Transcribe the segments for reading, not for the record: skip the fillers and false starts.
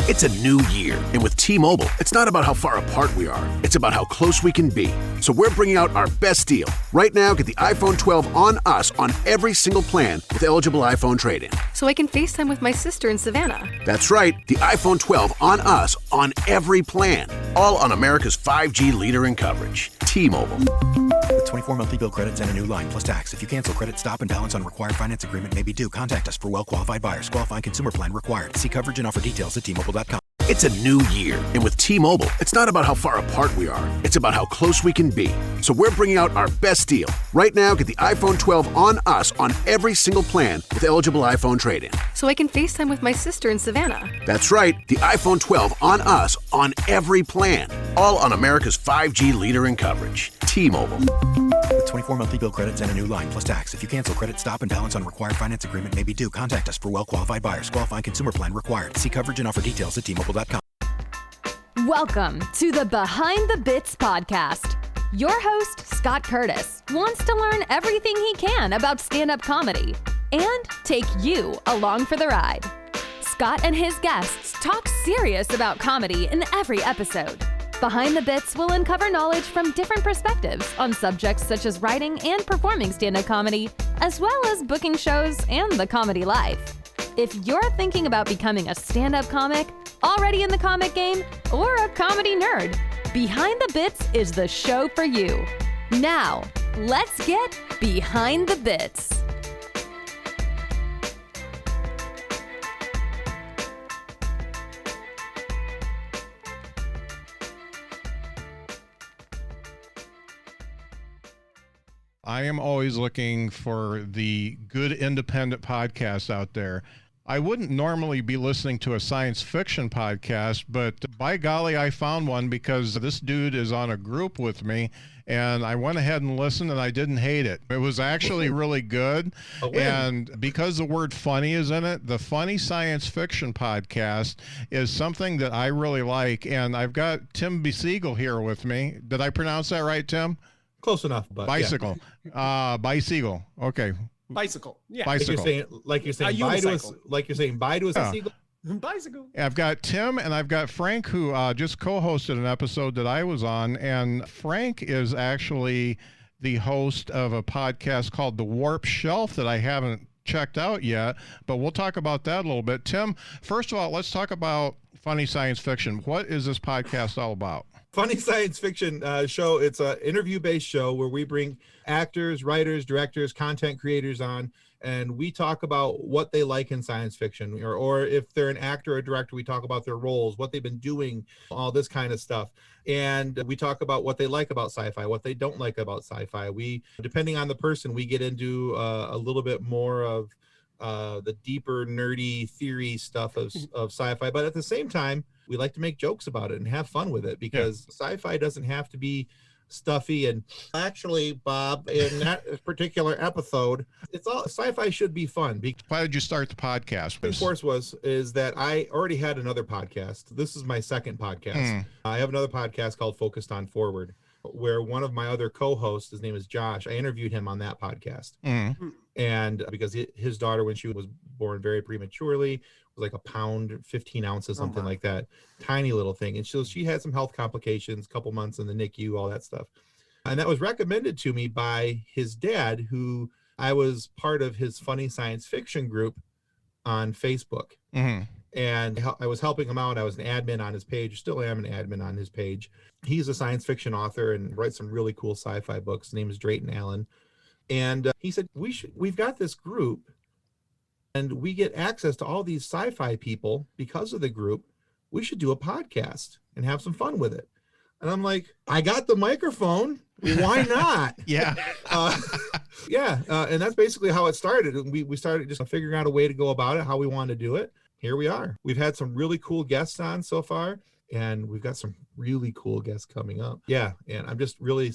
It's a new year, and with T-Mobile, it's not about how far apart we are. It's about how close we can be. So we're bringing out our best deal. Right now, get the iPhone 12 on us on every single plan with eligible iPhone trade-in. So I can FaceTime with my sister in Savannah. That's right, the iPhone 12 on us on every plan. All on America's 5G leader in coverage. T-Mobile. With 24 monthly bill credits and a new line plus tax. If you cancel credit, stop and balance on required finance agreement may be due. Contact us for well-qualified buyers. Qualifying consumer plan required. See coverage and offer details at T-Mobile.com. It's a new year, and with T-Mobile, it's not about how far apart we are. It's about how close we can be. So we're bringing out our best deal. Right now, get the iPhone 12 on us on every single plan with eligible iPhone trade-in. So I can FaceTime with my sister in Savannah. That's right, the iPhone 12 on us on every plan. All on America's 5G leader in coverage. T-Mobile. With 24 monthly bill credits and a new line plus tax. If you cancel credit, stop and balance on required finance agreement may be due. Contact us for well-qualified buyers. Qualifying consumer plan required. See coverage and offer details at T-Mobile.com. Welcome to the Behind the Bits podcast. Your host, Scott Curtis, wants to learn everything he can about stand-up comedy and take you along for the ride. Scott and his guests talk serious about comedy in every episode. Behind the Bits will uncover knowledge from different perspectives on subjects such as writing and performing stand-up comedy, as well as booking shows and the comedy life. If you're thinking about becoming a stand-up comic, already in the comic game, or a comedy nerd, Behind the Bits is the show for you. Now, let's get Behind the Bits. I am always looking for the good independent podcasts out there. I wouldn't normally be listening to a science fiction podcast, but by golly, I found one because this dude is on a group with me, and I went ahead and listened, and I didn't hate it. It was actually really good, and because the word funny is in it, the Funny Science Fiction podcast is something that I really like, and I've got Tim Beisiegel here with me. Did I pronounce that right, Tim? Close enough, but Bicycle. Yeah. Beisiegel. Okay. Bicycle. Yeah. Bicycle. Like you're saying bye to a seagull. Bicycle. I've got Tim and I've got Frank, who just co-hosted an episode that I was on, and Frank is actually the host of a podcast called The Warp Shelf that I haven't checked out yet, but we'll talk about that a little bit. Tim, first of all, let's talk about Funny Science Fiction. What is this podcast all about? Funny Science Fiction show. It's an interview-based show where we bring actors, writers, directors, content creators on, and we talk about what they like in science fiction, or if they're an actor or director, we talk about their roles, what they've been doing, all this kind of stuff. And we talk about what they like about sci-fi, what they don't like about sci-fi. We, depending on the person, we get into a little bit more of the deeper, nerdy theory stuff of sci-fi, but at the same time, we like to make jokes about it and have fun with it, because sci-fi doesn't have to be stuffy. And actually, Bob, in that particular episode, it's all sci-fi should be fun. Why did you start the podcast? The force is that I already had another podcast. This is my second podcast. I have another podcast called Focused on Forward, where one of my other co-hosts, his name is Josh, I interviewed him on that podcast. And because his daughter, when she was born very prematurely, was like a pound, 15 ounces, something like that. Tiny little thing. And so she had some health complications, couple months in the NICU, all that stuff. And that was recommended to me by his dad, who I was part of his Funny Science Fiction group on Facebook. And I was helping him out. I was an admin on his page, still am an admin on his page. He's a science fiction author and writes some really cool sci-fi books. His name is Drayton Allen. And he said, we've got this group, and we get access to all these sci-fi people because of the group. We should do a podcast and have some fun with it. And I'm like, I got the microphone. Why not? And that's basically how it started. We started just figuring out a way to go about it, how we wanted to do it. Here we are. We've had some really cool guests on so far, and we've got some really cool guests coming up. Yeah. And I'm really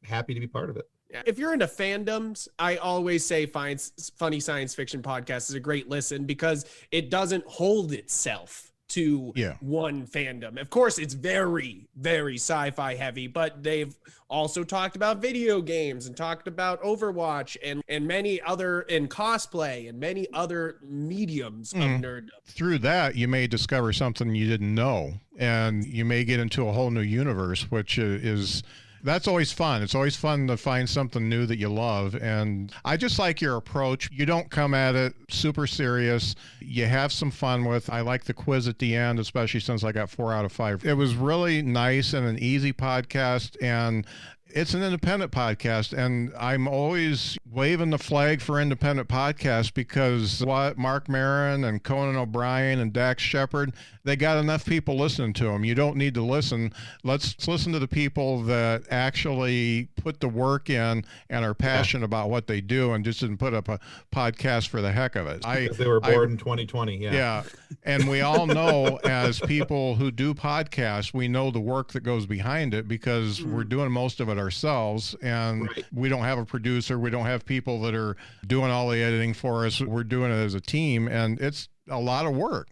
happy to be part of it. If you're into fandoms, I always say Funny Science Fiction podcast is a great listen because it doesn't hold itself to Yeah. one fandom. Of course, it's very, very sci-fi heavy, but they've also talked about video games and talked about Overwatch and many other, and cosplay and many other mediums of nerddom. Through that, you may discover something you didn't know, and you may get into a whole new universe, which is... That's always fun. It's always fun to find something new that you love. And I just like your approach. You don't come at it super serious. You have some fun with. I like the quiz at the end, especially since I got 4 out of 5. It was really nice and an easy podcast. And it's an independent podcast, and I'm always waving the flag for independent podcasts because what Mark Maron and Conan O'Brien and Dax Shepard, they got enough people listening to them. You don't need to listen. Let's listen to the people that actually put the work in and are passionate about what they do and just didn't put up a podcast for the heck of it. Because they were bored in 2020. Yeah. And we all know, as people who do podcasts, we know the work that goes behind it because we're doing most of it ourselves, and we don't have a producer. We don't have people that are doing all the editing for us. We're doing it as a team, and it's a lot of work.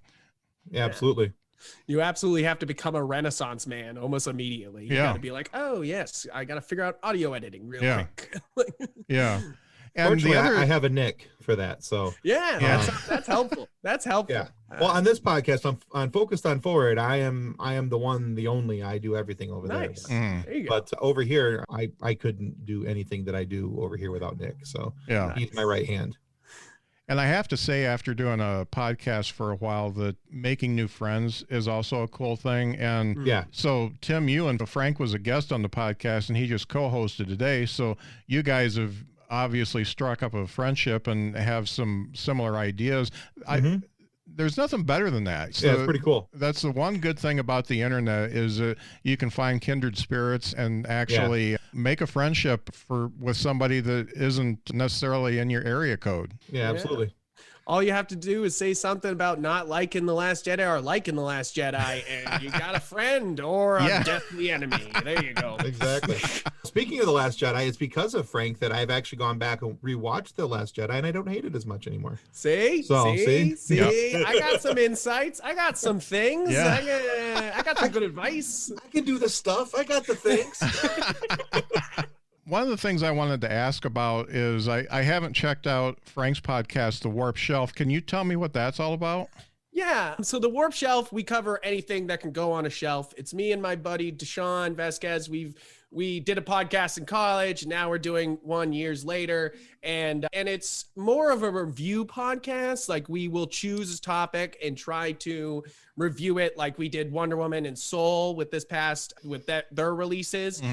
Yeah, absolutely. You absolutely have to become a Renaissance man almost immediately. You got to be like, oh yes, I got to figure out audio editing real quick. Yeah. And fortunately, I have a nick for that, so that's helpful. That's helpful. Yeah. Well, on this podcast, on Focused on Forward, I am the one, the only. I do everything over there. There you go. But over here, I couldn't do anything that I do over here without Nick. So he's my right hand. And I have to say, after doing a podcast for a while, that making new friends is also a cool thing. And so Tim, you and Frank was a guest on the podcast, and he just co-hosted today. So you guys have obviously struck up a friendship and have some similar ideas. There's nothing better than that. So it's pretty cool. That's the one good thing about the internet is that you can find kindred spirits and actually make a friendship with somebody that isn't necessarily in your area code. Yeah, absolutely. All you have to do is say something about not liking The Last Jedi or liking The Last Jedi, and you got a friend or a deathly enemy. There you go. Exactly. Speaking of The Last Jedi, it's because of Frank that I've actually gone back and rewatched The Last Jedi, and I don't hate it as much anymore. See? I got some insights. I got some things. I got some good advice. I can do the stuff. I got the things. One of the things I wanted to ask about is I haven't checked out Frank's podcast, The Warp Shelf. Can you tell me what that's all about? Yeah. So the Warp Shelf, we cover anything that can go on a shelf. It's me and my buddy, Deshaun Vasquez. We did a podcast in college, and now we're doing one years later. And it's more of a review podcast. Like, we will choose a topic and try to review it like we did Wonder Woman and Soul with their releases.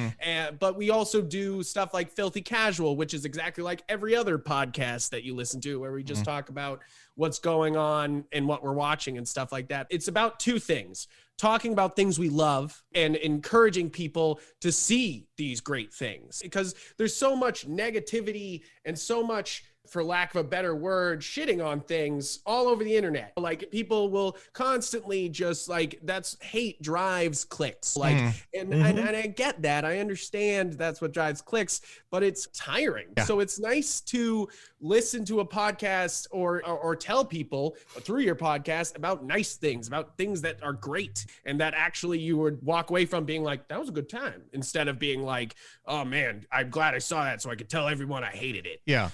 But we also do stuff like Filthy Casual, which is exactly like every other podcast that you listen to, where we just talk about what's going on and what we're watching and stuff like that. It's about two things: talking about things we love and encouraging people to see these great things, because there's so much negativity and so much, for lack of a better word, shitting on things all over the internet. Like, people will constantly just that's hate drives clicks. And I get that. I understand that's what drives clicks, but it's tiring. Yeah. So it's nice to listen to a podcast or tell people through your podcast about nice things, about things that are great, and that actually you would walk away from being like, that was a good time, instead of being like, oh man, I'm glad I saw that so I could tell everyone I hated it. Yeah.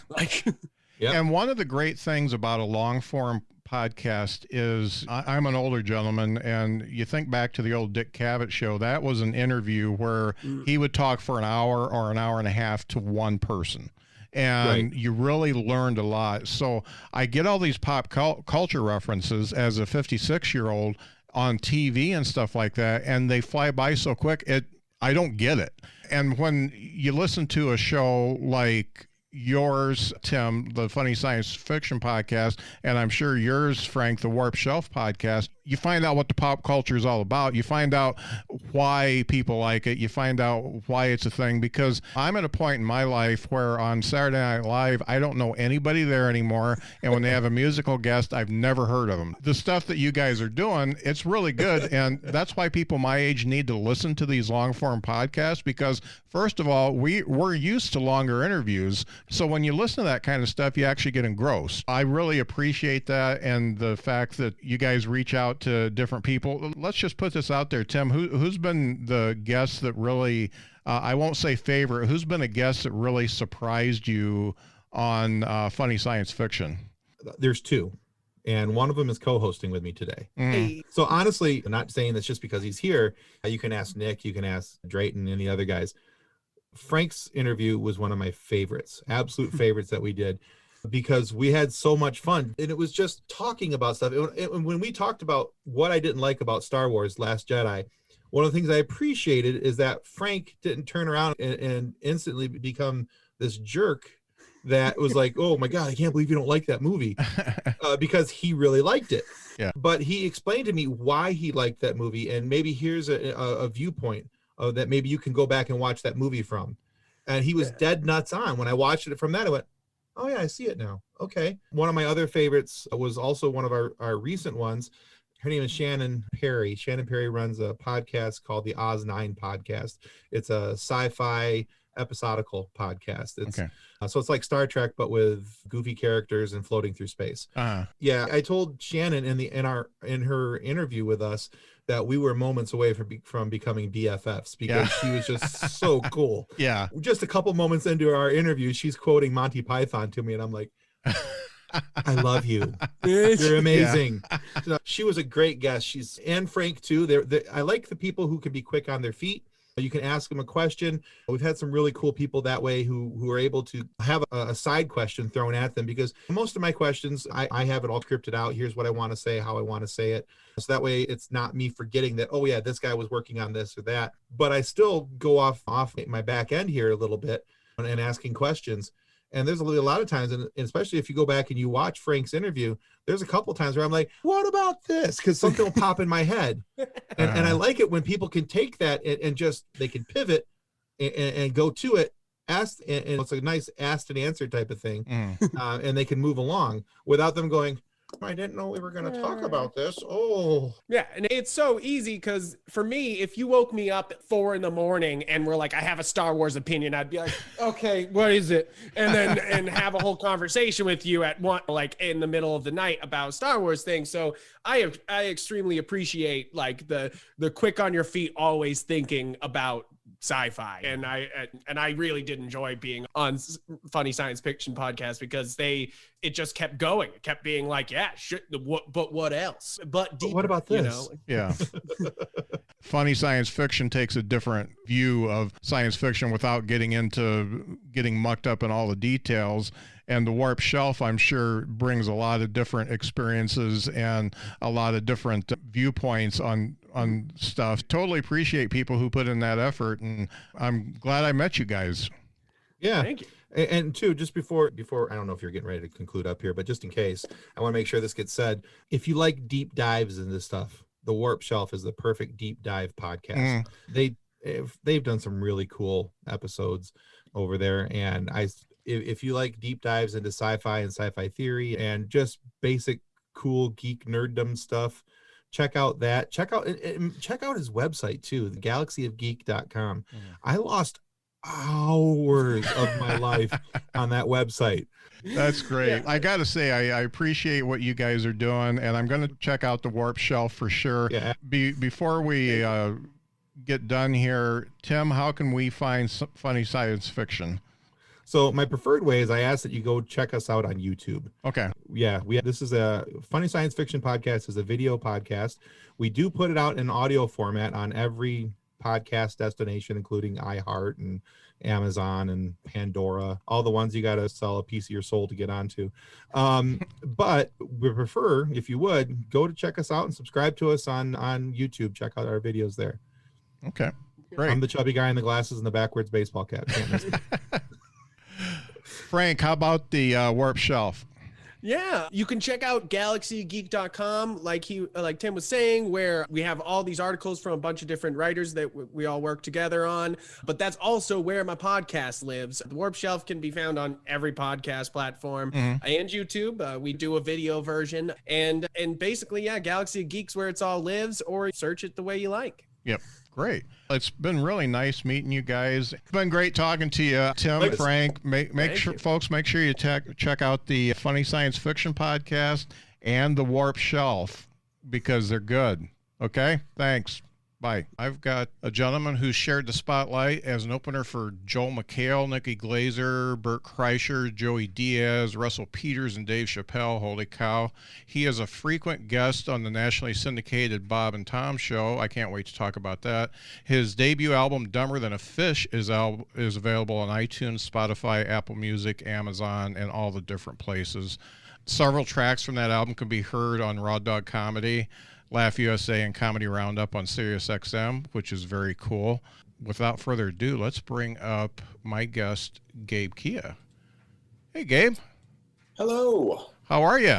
And one of the great things about a long form podcast is I'm an older gentleman, and you think back to the old Dick Cavett show. That was an interview where he would talk for an hour or an hour and a half to one person. And you really learned a lot. So I get all these pop culture references as a 56-year-old on TV and stuff like that, and they fly by so quick, I don't get it. And when you listen to a show like yours, Tim, the Funny Science Fiction podcast, and I'm sure yours, Frank, the Warp Shelf podcast, you find out what the pop culture is all about. You find out why people like it. You find out why it's a thing, because I'm at a point in my life where on Saturday Night Live, I don't know anybody there anymore. And when they have a musical guest, I've never heard of them. The stuff that you guys are doing, it's really good. And that's why people my age need to listen to these long form podcasts, because first of all, we're used to longer interviews So when you listen to that kind of stuff, you actually get engrossed. I really appreciate that, and the fact that you guys reach out to different people. Let's just put this out there, Tim. Who's been the guest that really, I won't say favorite, who's been a guest that really surprised you on funny science fiction? There's two. And one of them is co-hosting with me today. Hey. So honestly, I'm not saying this just because he's here. You can ask Nick, you can ask Drayton, any other guys. Frank's interview was one of my favorites, absolute favorites that we did, because we had so much fun. And it was just talking about stuff. When we talked about what I didn't like about Star Wars Last Jedi, one of the things I appreciated is that Frank didn't turn around and instantly become this jerk that was like, oh my God, I can't believe you don't like that movie, because he really liked it. Yeah. But he explained to me why he liked that movie, and maybe here's a viewpoint that maybe you can go back and watch that movie from. And he was dead nuts on. When I watched it from that, I went, oh yeah, I see it now. Okay. One of my other favorites was also one of our recent ones. Her name is Shannon Perry. Shannon Perry runs a podcast called the Oz 9 podcast. It's a sci-fi episodical podcast. It's okay. So it's like Star Trek, but with goofy characters and floating through space. Yeah, I told Shannon in her interview with us that we were moments away from becoming BFFs, because she was just so cool. Yeah. Just a couple moments into our interview, she's quoting Monty Python to me, and I'm like, I love you. You're amazing. Yeah. So she was a great guest. And Frank too. I like the people who can be quick on their feet. You can ask them a question. We've had some really cool people that way who are able to have a side question thrown at them, because most of my questions, I have it all scripted out. Here's what I want to say, how I want to say it. So that way it's not me forgetting that, oh yeah, this guy was working on this or that. But I still go off my back end here a little bit and asking questions. And there's a lot of times, and especially if you go back and you watch Frank's interview, there's a couple of times where I'm like, what about this? Because something will pop in my head. And I like it when people can take that and just, they can pivot and go to it, ask, and it's a nice asked and answered type of thing. And they can move along without them going, I didn't know we were going to talk about this. Oh. Yeah, and it's so easy, because for me, if you woke me up at 4 a.m. and we're like, I have a Star Wars opinion, I'd be like, okay, what is it? And then and have a whole conversation with you at one, like in the middle of the night about Star Wars things. So I extremely appreciate like the quick on your feet, always thinking about sci-fi, and I really did enjoy being on Funny Science Fiction podcast, because it just kept going. It kept being like, yeah, but what else? But deeper, what about this? You know? Yeah. Funny Science Fiction takes a different view of science fiction without getting mucked up in all the details. And the Warp Shelf, I'm sure, brings a lot of different experiences and a lot of different viewpoints on stuff. Totally appreciate people who put in that effort, and I'm glad I met you guys. Yeah. Thank you. And two, just before, I don't know if you're getting ready to conclude up here, but just in case, I want to make sure this gets said. If you like deep dives into stuff, the Warp Shelf is the perfect deep dive podcast. They've done some really cool episodes over there, and if you like deep dives into sci-fi and sci-fi theory and just basic cool geek nerddom stuff, check out that. Check out his website too, the galaxyofgeek.com. I lost hours of my life on that website. That's great. Yeah. I got to say, I appreciate what you guys are doing, and I'm going to check out the Warp Shelf for sure. Yeah. Before we get done here, Tim, how can we find Funny Science Fiction? So my preferred way is I ask that you go check us out on YouTube. Okay. Yeah, this is a Funny Science Fiction podcast, is a video podcast. We do put it out in audio format on every podcast destination, including iHeart and Amazon and Pandora, all the ones you got to sell a piece of your soul to get onto. But we prefer, if you would, go to check us out and subscribe to us on YouTube. Check out our videos there. Okay, great. I'm the chubby guy in the glasses and the backwards baseball cap. Can't miss me. Frank, how about the Warp Shelf? Yeah, you can check out galaxygeek.com, like Tim was saying, where we have all these articles from a bunch of different writers that we all work together on. But that's also where my podcast lives. The Warp Shelf can be found on every podcast platform and YouTube. We do a video version, and basically, yeah, Galaxy of Geek's where it's all lives, or search it the way you like. Yep. Great. It's been really nice meeting you guys. It's been great talking to you, Tim, Thanks. Frank. Make sure, folks, make sure you check out the Funny Science Fiction podcast and the Warp Shelf because they're good. Okay? Thanks. Bye. I've got a gentleman who shared the spotlight as an opener for Joel McHale, Nikki Glazer, Bert Kreischer, Joey Diaz, Russell Peters, and Dave Chappelle. Holy cow. He is a frequent guest on the nationally syndicated Bob and Tom show. I can't wait to talk about that. His debut album, Dumber Than a Fish, is available on iTunes, Spotify, Apple Music, Amazon, and all the different places. Several tracks from that album can be heard on Raw Dog Comedy, Laugh USA, and Comedy Roundup on Sirius XM, which is very cool. Without further ado, let's bring up my guest, Gabe Kea. Hey, Gabe. Hello. How are you?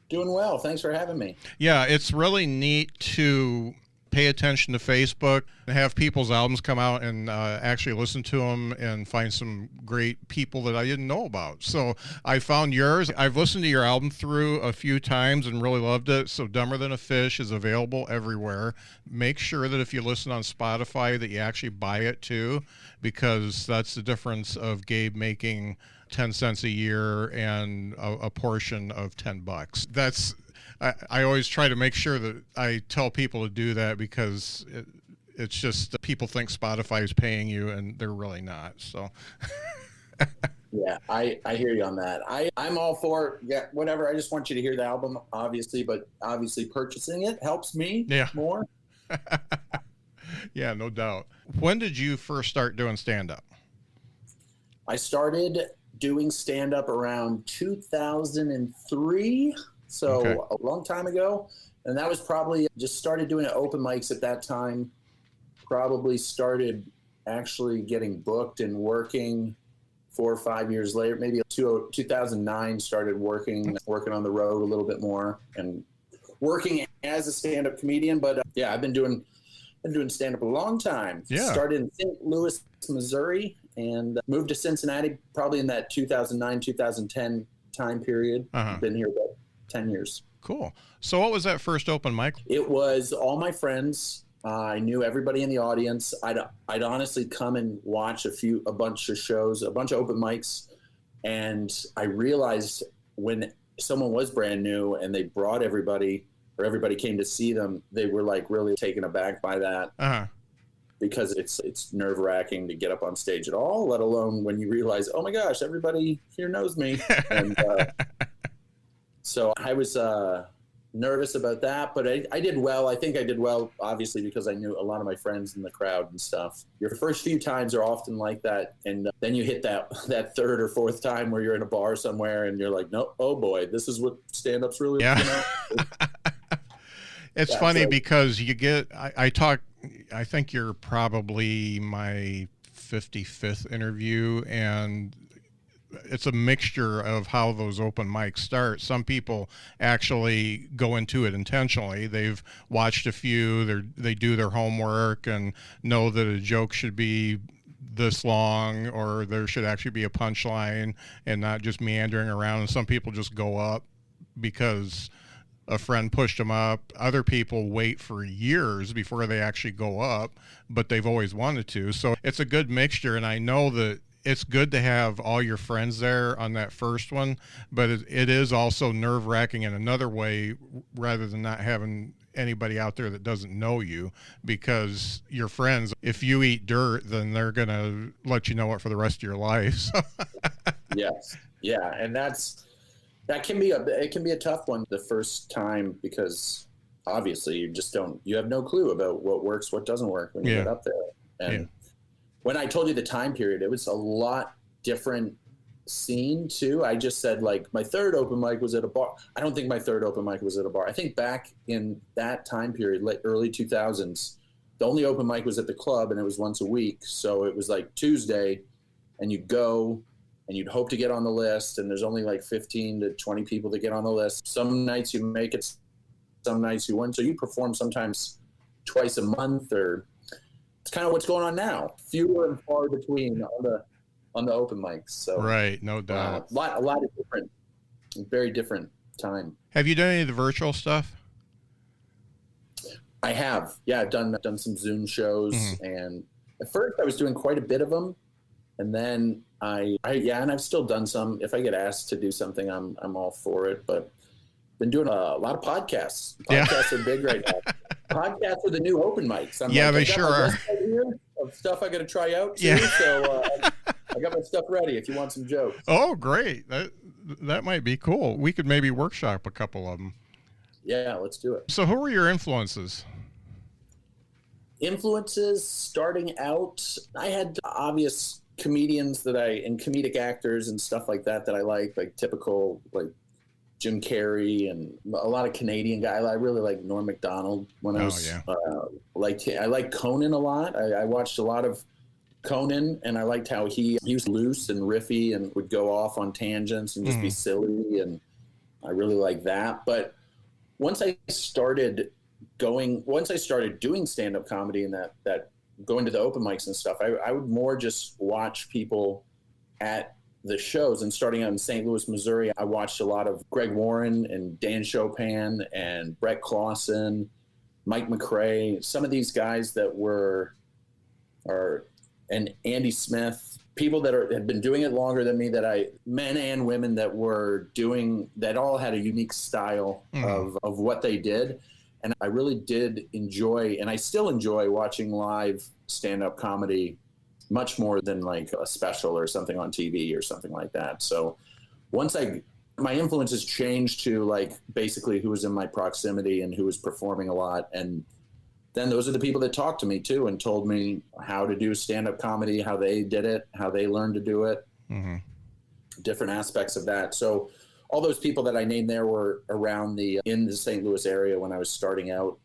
Doing well. Thanks for having me. Yeah, it's really neat to pay attention to Facebook and have people's albums come out and actually listen to them and find some great people that I didn't know about. So I found yours. I've listened to your album through a few times and really loved it. So Dumber Than a Fish is available everywhere. Make sure that if you listen on Spotify that you actually buy it too, because that's the difference of Gabe making 10 cents a year and a portion of $10. That's I always try to make sure that I tell people to do that because it's just people think Spotify is paying you and they're really not. So yeah, I hear you on that. I'm all for whatever. I just want you to hear the album, obviously, but obviously purchasing it helps me more. Yeah, no doubt. When did you first start doing stand-up? I started doing stand-up around 2003. So a long time ago. And that was probably just started doing open mics at that time. Probably started actually getting booked and working 4 or 5 years later. Maybe 2009 started working on the road a little bit more and working as a stand-up comedian. But yeah, I've been doing stand-up a long time. Yeah. Started in St. Louis, Missouri, and moved to Cincinnati probably in that 2009, 2010 time period. Been here about 10 years. Cool. So what was that first open mic? It was all my friends. I knew everybody in the audience. I'd honestly come and watch a bunch of shows, a bunch of open mics. And I realized when someone was brand new and they brought everybody or everybody came to see them, they were like really taken aback by that. Because it's nerve wracking to get up on stage at all, let alone when you realize, oh my gosh, everybody here knows me. And, so I was nervous about that, but I did well. I think I did well, obviously, because I knew a lot of my friends in the crowd and stuff. Your first few times are often like that, and then you hit that third or fourth time where you're in a bar somewhere and you're like, no, oh boy, this is what stand-up's really like. It's funny because you get I think you're probably my 55th interview, and it's a mixture of how those open mics start. Some people actually go into it intentionally. They've watched a few, they do their homework and know that a joke should be this long or there should actually be a punchline and not just meandering around. And some people just go up because a friend pushed them up. Other people wait for years before they actually go up, but they've always wanted to. So it's a good mixture, and I know that it's good to have all your friends there on that first one, but it is also nerve-wracking in another way rather than not having anybody out there that doesn't know you, because your friends, if you eat dirt, then they're going to let you know it for the rest of your life. Yes. Yeah. And that can be a tough one the first time, because obviously you have no clue about what works, what doesn't work when you get up there. And when I told you the time period, it was a lot different scene too. I just said like my third open mic was at a bar. I don't think my third open mic was at a bar. I think back in that time period, late early 2000s, the only open mic was at the club and it was once a week. So it was like Tuesday and you'd go and you'd hope to get on the list. And there's only like 15 to 20 people to get on the list. Some nights you make it, some nights you wouldn't. So you perform sometimes twice a month, or it's kind of what's going on now. Fewer and far between on the open mics. So right, no doubt. A lot of different, very different time. Have you done any of the virtual stuff? I have. Yeah, I've done some Zoom shows, and at first I was doing quite a bit of them, and then and I've still done some. If I get asked to do something, I'm all for it. But been doing a lot of podcasts. Podcasts are big right now. Podcasts are the new open mics. They sure are. Of stuff I got to try out too. So I got my stuff ready if you want some jokes. Oh, great. That might be cool. We could maybe workshop a couple of them. Yeah, let's do it. So who were your influences? Influences starting out, I had obvious comedians and comedic actors and stuff like that I like typical like Jim Carrey and a lot of Canadian guys. I really like Norm Macdonald when I was I like Conan a lot. I watched a lot of Conan, and I liked how he was loose and riffy and would go off on tangents and just be silly, and I really like that. But once I started doing stand-up comedy and that going to the open mics and stuff, I would more just watch people at the shows. And starting out in St. Louis, Missouri, I watched a lot of Greg Warren and Dan Chopin and Brett Clausen, Mike McRae, some of these guys that and Andy Smith, people that had been doing it longer than me, men and women that all had a unique style of what they did. And I really did enjoy, and I still enjoy watching live stand-up comedy much more than like a special or something on TV or something like that. So once my influences changed to like basically who was in my proximity and who was performing a lot. And then those are the people that talked to me too and told me how to do stand-up comedy, how they did it, how they learned to do it, different aspects of that. So all those people that I named there were around in the St. Louis area when I was starting out.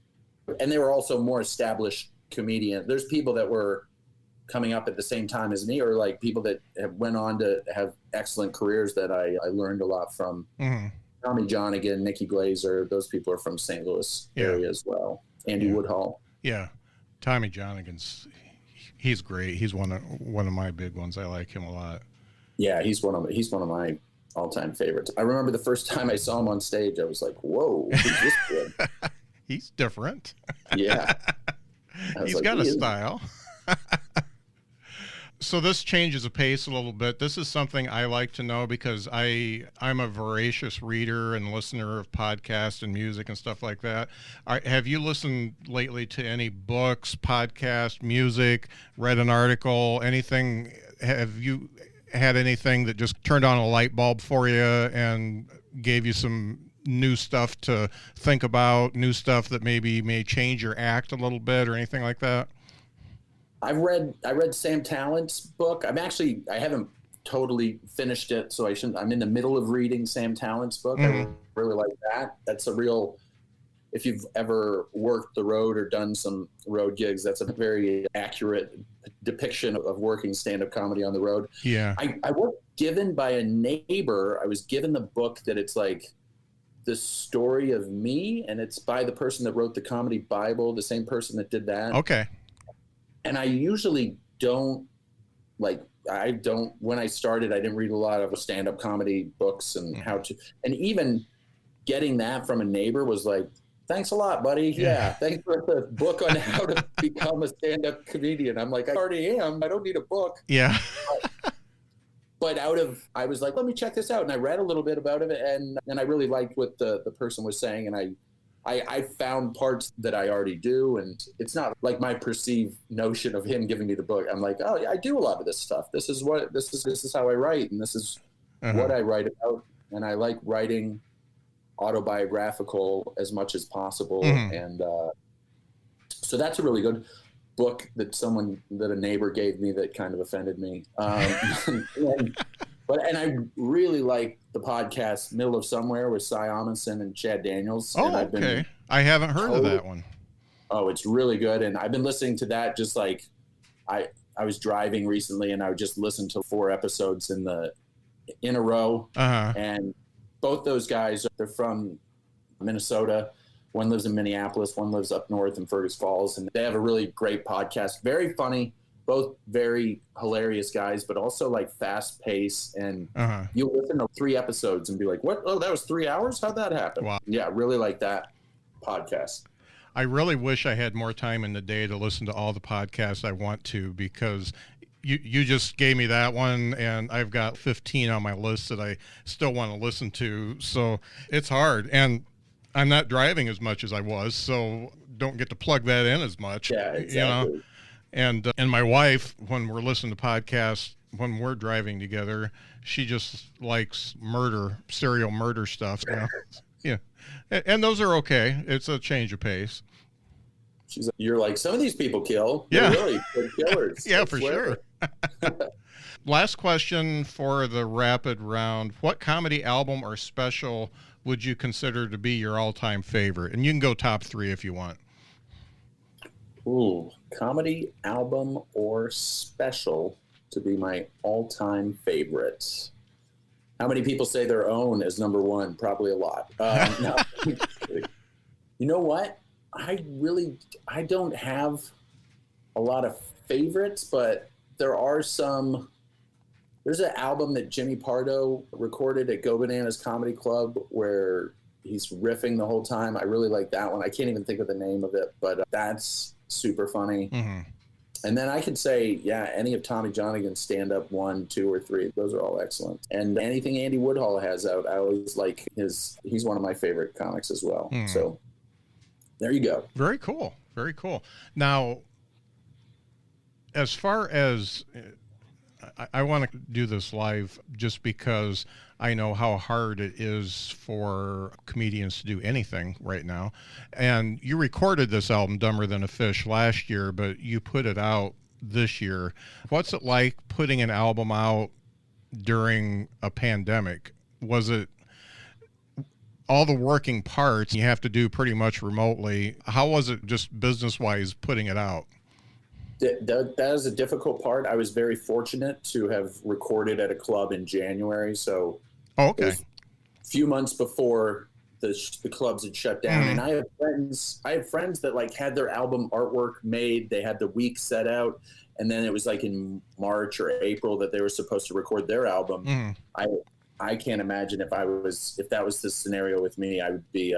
And they were also more established comedians. There's people that were coming up at the same time as me, or like people that went on to have excellent careers that I learned a lot from. Tommy Johnigan, Nikki Glazer, those people are from St. Louis area as well. Andy Woodhull. Yeah. Tommy Johnigan's, he's great. He's one of my big ones. I like him a lot. Yeah, he's one of my all-time favorites. I remember the first time I saw him on stage, I was like, whoa, who's this kid? He's different. Yeah. He's got a style. So this changes the pace a little bit. This is something I like to know because I'm a voracious reader and listener of podcasts and music and stuff like that. Have you listened lately to any books, podcasts, music, read an article, anything? Have you had anything that just turned on a light bulb for you and gave you some new stuff to think about, new stuff that maybe may change your act a little bit or anything like that? I read Sam Tallent's book. I haven't totally finished it, so I'm in the middle of reading Sam Tallent's book. I really like that. That's if you've ever worked the road or done some road gigs, that's a very accurate depiction of working stand-up comedy on the road. Yeah. I was given by a neighbor, I was given the book that it's like the story of me, and it's by the person that wrote the Comedy Bible, the same person that did that. Okay. And I usually when I started, I didn't read a lot of stand-up comedy books and and even getting that from a neighbor was like, thanks a lot, buddy. Yeah. Thanks for the book on how to become a stand-up comedian. I'm like, I already am. I don't need a book. Yeah. But I was like, let me check this out. And I read a little bit about it, and I really liked what the person was saying. And I found parts that I already do, and it's not like my perceived notion of him giving me the book. I'm like, oh yeah, I do a lot of this stuff. This is how I write, and this is what I write about. And I like writing autobiographical as much as possible. And so that's a really good book that a neighbor gave me that kind of offended me. And I really like the podcast Middle of Somewhere with Cy Amundsen and Chad Daniels. Oh, okay. I haven't heard of that one. Oh, it's really good. And I've been listening to that just like I was driving recently, and I would just listen to 4 episodes in a row. And both those guys, they're from Minnesota. One lives in Minneapolis, one lives up north in Fergus Falls, and they have a really great podcast. Very funny. Both very hilarious guys, but also like fast pace. And you'll listen to 3 episodes and be like, what? Oh, that was 3 hours? How'd that happen? Wow. Yeah, really like that podcast. I really wish I had more time in the day to listen to all the podcasts I want to, because you just gave me that one, and I've got 15 on my list that I still want to listen to. So it's hard, and I'm not driving as much as I was, so don't get to plug that in as much. Yeah, exactly. You know? And my wife, when we're listening to podcasts, when we're driving together, she just likes serial murder stuff. You know? Yeah. And those are okay. It's a change of pace. You're like, some of these people kill. Yeah. They're really good killers. Yeah, for sure. Last question for the rapid round. What comedy album or special would you consider to be your all-time favorite? And you can go top 3 if you want. Ooh, comedy album or special to be my all-time favorite. How many people say their own is number 1? Probably a lot. No. You know what? I don't have a lot of favorites, but there's an album that Jimmy Pardo recorded at Go Bananas Comedy Club where he's riffing the whole time. I really like that one. I can't even think of the name of it, but that's super funny. Mm-hmm. And then I could say, yeah, any of Tommy Johnigan's stand-up 1, 2, or 3. Those are all excellent. And anything Andy Woodhull has out, I always like he's one of my favorite comics as well. Mm. So there you go. Very cool. Very cool. Now, as far as I want to do this live just because I know how hard it is for comedians to do anything right now. And you recorded this album, Dumber Than a Fish, last year, but you put it out this year. What's it like putting an album out during a pandemic? Was it all the working parts you have to do pretty much remotely? How was it just business-wise putting it out? That is a difficult part. I was very fortunate to have recorded at a club in January. So okay, a few months before the clubs had shut down. And I have friends that like had their album artwork made. They had the week set out. And then it was like in March or April that they were supposed to record their album. I can't imagine if that was the scenario with me, I would be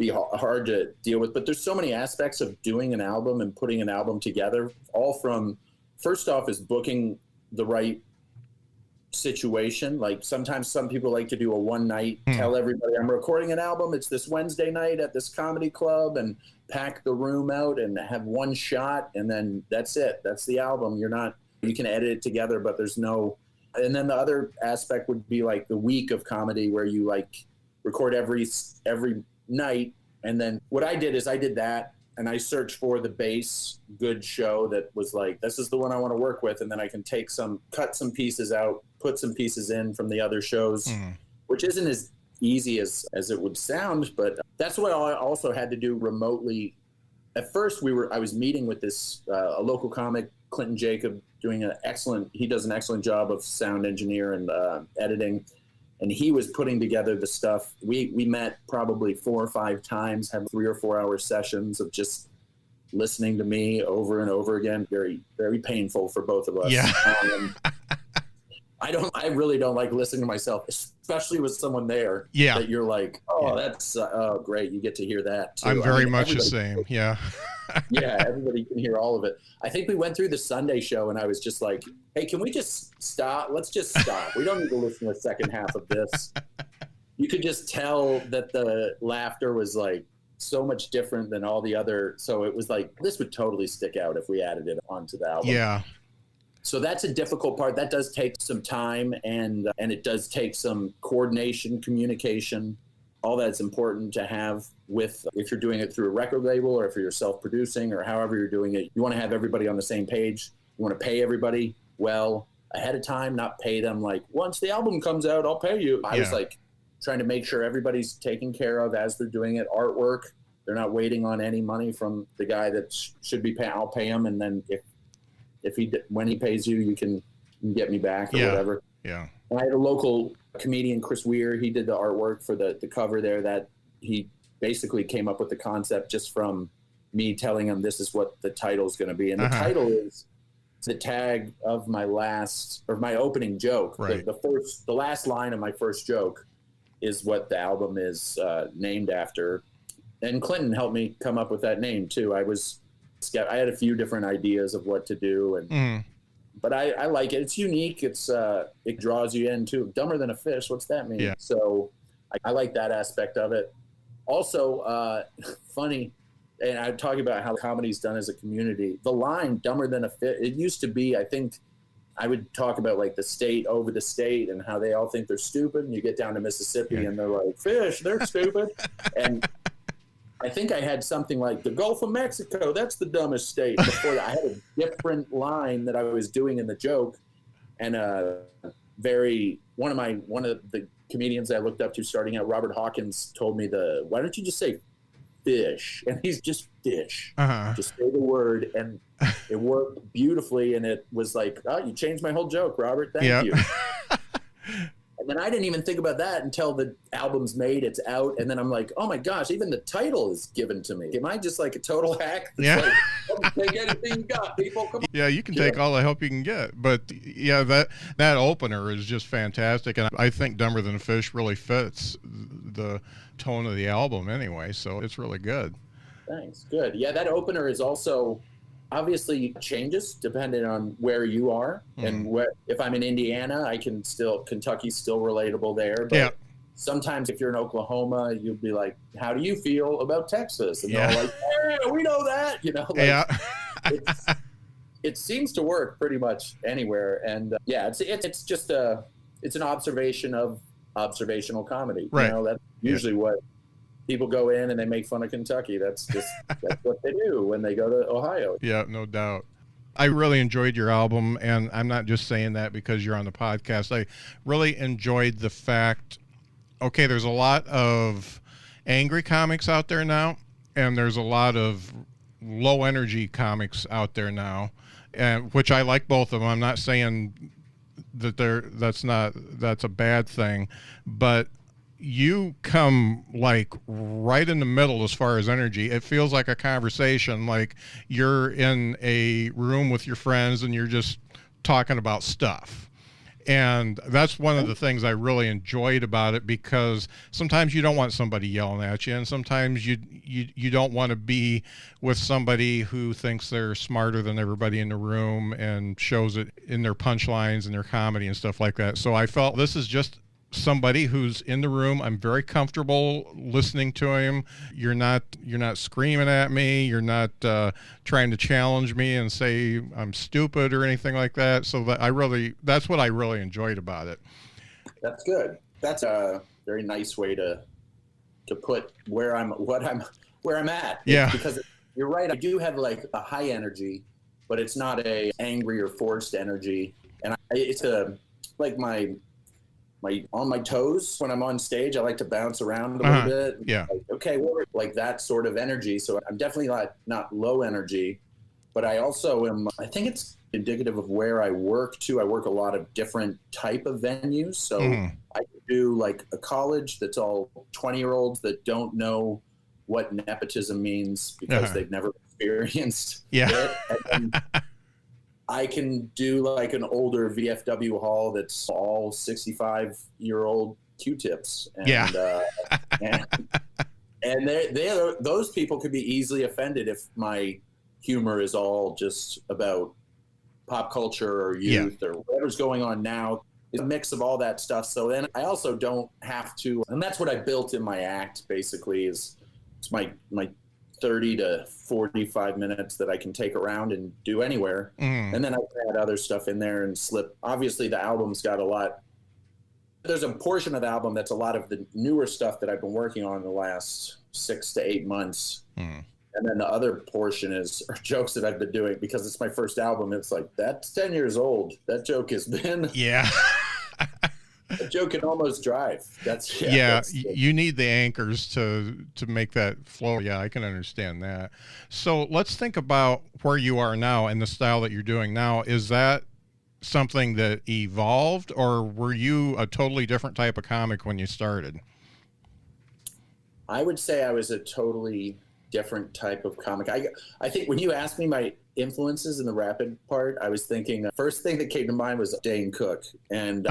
hard to deal with. But there's so many aspects of doing an album and putting an album together, all from, first off, is booking the right situation. Like sometimes some people like to do a one night, tell everybody I'm recording an album, it's this Wednesday night at this comedy club, and pack the room out and have one shot, and then that's it. That's the album. You can edit it together, but there's no. And then the other aspect would be like the week of comedy where you like record every night. And then what I did is I did that, and I searched for the base good show that was like, this is the one I want to work with. And then I can cut some pieces out, put some pieces in from the other shows, which isn't as easy as it would sound, but that's what I also had to do remotely. At first I was meeting with this, a local comic, Clinton Jacob, he does an excellent job of sound engineer and editing. And he was putting together the stuff. We met probably 4 or 5 times, had 3 or 4 hour sessions of just listening to me over and over again. Very, very painful for both of us. Yeah. I really don't like listening to myself, especially with someone there. Yeah. That you're like, that's great. You get to hear that too. I'm very much the same. Yeah. Yeah, everybody can hear all of it. I think we went through the Sunday show and I was just like, hey, can we just stop? Let's just stop. We don't need to listen to the second half of this. You could just tell that the laughter was like so much different than all the other. So it was like, this would totally stick out if we added it onto the album. Yeah. So that's a difficult part. That does take some time, and it does take some coordination, communication. All that's important to have if you're doing it through a record label or if you're self-producing or however you're doing it. You want to have everybody on the same page. You want to pay everybody well ahead of time, not pay them like, once the album comes out, I'll pay you. I was like trying to make sure everybody's taken care of as they're doing it. Artwork, they're not waiting on any money from the guy that should be paying. I'll pay him, and then when he pays you, you can get me back or whatever. Yeah. And I had a local comedian, Chris Weir. He did the artwork for the cover there. That he basically came up with the concept just from me telling him this is what the title is going to be. And the title is the tag of my opening joke. Right. The last line of my first joke is what the album is named after. and Clinton helped me come up with that name too. I had a few different ideas of what to do, and but I like it. It's unique. It draws you in too. Dumber than a fish. What's that mean? Yeah. So I like that aspect of it. Also, funny, and I'm talking about how comedy's done as a community. The line "dumber than a fish." It used to be, I think, I would talk about like the state over the state and how they all think they're stupid, and you get down to Mississippi and they're like, "Fish, they're stupid," and I think I had something like the Gulf of Mexico. That's the dumbest state. Before that, I had a different line that I was doing in the joke, and one of the comedians I looked up to starting out, Robert Hawkins, told me why don't you just say fish? And he's just fish. Just say the word, and it worked beautifully. And it was like, oh, you changed my whole joke, Robert. Thank you. And then I didn't even think about that until the album's made, it's out, and then I'm like, oh my gosh, even the title is given to me. Am I just like a total hack? It's like, take anything you got, people. Come on. Yeah, you can take all the help you can get. But yeah, that opener is just fantastic, and I think Dumber Than a Fish really fits the tone of the album anyway, so it's really good. Thanks. Good. Yeah, that opener is also obviously changes depending on where you are and if I'm in Indiana, Kentucky's still relatable there. But sometimes if you're in Oklahoma, you'll be like, how do you feel about Texas? And they're like, yeah, we know that, it seems to work pretty much anywhere. And it's just it's an observation of observational comedy. Right. That's usually what people go in and they make fun of Kentucky. That's what they do when they go to Ohio. Yeah, no doubt. I really enjoyed your album, and I'm not just saying that because you're on the podcast. I really enjoyed the fact, okay, there's a lot of angry comics out there now, and there's a lot of low energy comics out there now, and which I like both of them. I'm not saying that that's a bad thing, but you come like right in the middle as far as energy. It feels like a conversation, like you're in a room with your friends and you're just talking about stuff. And that's one of the things I really enjoyed about it, because sometimes you don't want somebody yelling at you, and sometimes you don't want to be with somebody who thinks they're smarter than everybody in the room and shows it in their punchlines and their comedy and stuff like that. So I felt this is just somebody who's in the room. I'm very comfortable listening to him. You're not screaming at me. You're not trying to challenge me and say I'm stupid or anything like that. So that's what I really enjoyed about it. That's good. That's a very nice way to put where I'm at. Yeah. Because you're right. I do have like a high energy, but it's not a angry or forced energy. And it's like my on my toes when I'm on stage. I like to bounce around a little bit. Yeah. Like that sort of energy. So I'm definitely not low energy, but I also am. I think it's indicative of where I work too. I work a lot of different type of venues. So I do like a college that's all 20-year-olds that don't know what nepotism means because they've never experienced it. And I can do like an older VFW hall that's all 65-year-old Q-tips. And, and those people could be easily offended if my humor is all just about pop culture or youth or whatever's going on now. It's a mix of all that stuff. So then I also don't have to, and that's what I built in my act basically it's my 30 to 45 minutes that I can take around and do anywhere. And then I add other stuff in there and slip. Obviously the album's got a lot. There's a portion of the album that's a lot of the newer stuff that I've been working on the last 6 to 8 months. And then the other portion are jokes that I've been doing because it's my first album. It's like, that's 10 years old. That joke has been. Yeah. A joke can almost drive. You need the anchors to make that flow. Yeah, I can understand that. So let's think about where you are now and the style that you're doing now. Is that something that evolved, or were you a totally different type of comic when you started? I would say I was a totally different type of comic. I think when you asked me my influences in the rapid part, I was thinking first thing that came to mind was Dane Cook, and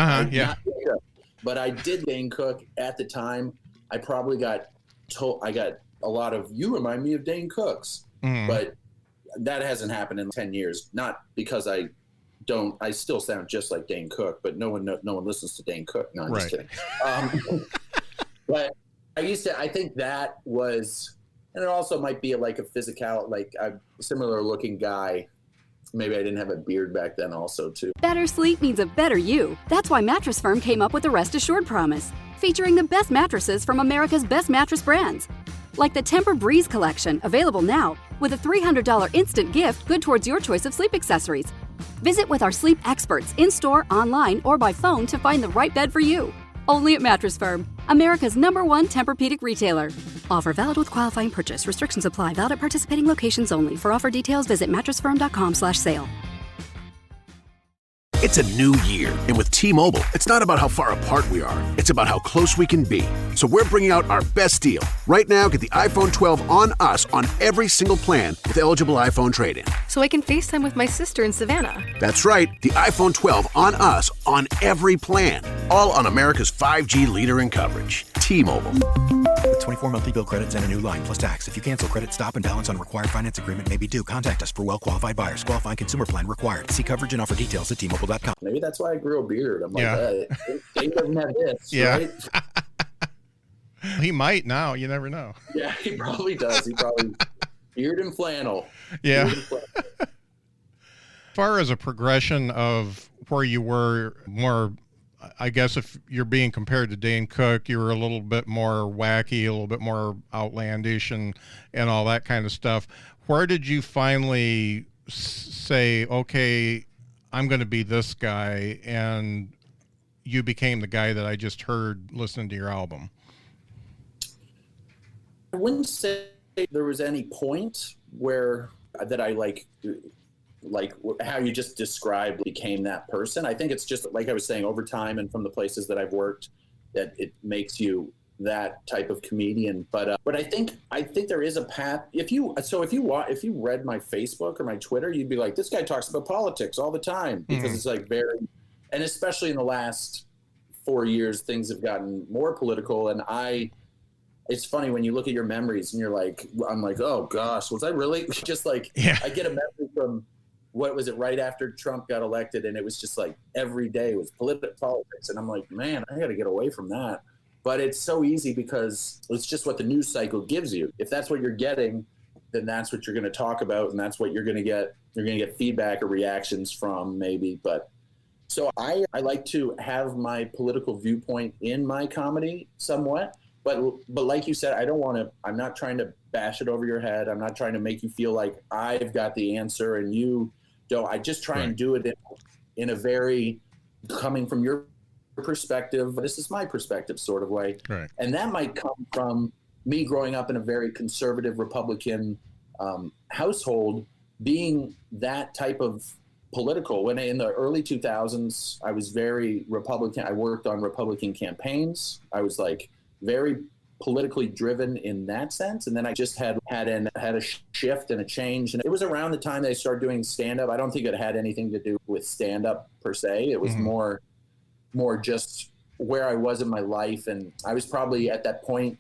but I did Dane Cook at the time. I probably got a lot of, you remind me of Dane Cooks, but that hasn't happened in 10 years. Not because I still sound just like Dane Cook, but no one listens to Dane Cook. No, I'm just kidding. But I think that was, and it also might be like a physical, like a similar looking guy. Maybe I didn't have a beard back then also too. Better sleep means a better you. That's why Mattress Firm came up with the Rest Assured Promise, featuring the best mattresses from America's best mattress brands. Like the Temper Breeze collection, available now, with a $300 instant gift good towards your choice of sleep accessories. Visit with our sleep experts in-store, online, or by phone to find the right bed for you. Only at Mattress Firm, America's #1 Tempur-Pedic retailer. Offer valid with qualifying purchase. Restrictions apply. Valid at participating locations only. For offer details, visit mattressfirm.com/sale. It's a new year, and with T-Mobile, it's not about how far apart we are. It's about how close we can be. So we're bringing out our best deal. Right now, get the iPhone 12 on us on every single plan with eligible iPhone trade-in. So I can FaceTime with my sister in Savannah. That's right, the iPhone 12 on us on every plan. All on America's 5G leader in coverage. T-Mobile. With 24 monthly bill credits and a new line plus tax. If you cancel, credit stop and balance on required finance agreement may be due. Contact us for well-qualified buyers. Qualifying consumer plan required. See coverage and offer details at T-Mobile.com. Maybe that's why I grew a beard. I'm like, they doesn't have this, right? He might now. You never know. Yeah, he probably does. He probably beard and flannel. Yeah. As far as a progression of where you were more, I guess if you're being compared to Dane Cook, you were a little bit more wacky, a little bit more outlandish and all that kind of stuff. Where did you finally say, okay, I'm going to be this guy, and you became the guy that I just heard listening to your album? I wouldn't say there was any point where that I like how you just described became that person. I think it's just, like I was saying, over time and from the places that I've worked, that it makes you that type of comedian. But I think there is a path. If you read my Facebook or my Twitter, you'd be like, this guy talks about politics all the time, because it's like very, and especially in the last 4 years, things have gotten more political. And it's funny when you look at your memories and you're like, I'm like, oh gosh, was I really just like, I get a memory from, what was it, right after Trump got elected, and it was just like every day was politics, and I'm like, man, I got to get away from that. But it's so easy because it's just what the news cycle gives you. If that's what you're getting, then that's what you're going to talk about, and that's what you're going to get. You're going to get feedback or reactions from, maybe. But so I like to have my political viewpoint in my comedy somewhat. But like you said, I'm not trying to bash it over your head. I'm not trying to make you feel like I've got the answer and you don't. I just try and do it in a very coming from your perspective, this is my perspective sort of way. Right. And that might come from me growing up in a very conservative Republican household, being that type of political. When in the early 2000s, I was very Republican. I worked on Republican campaigns. I was like very politically driven in that sense. And then I just had a shift and a change. And it was around the time they started doing stand-up. I don't think it had anything to do with stand-up per se. It was more just where I was in my life. And I was probably at that point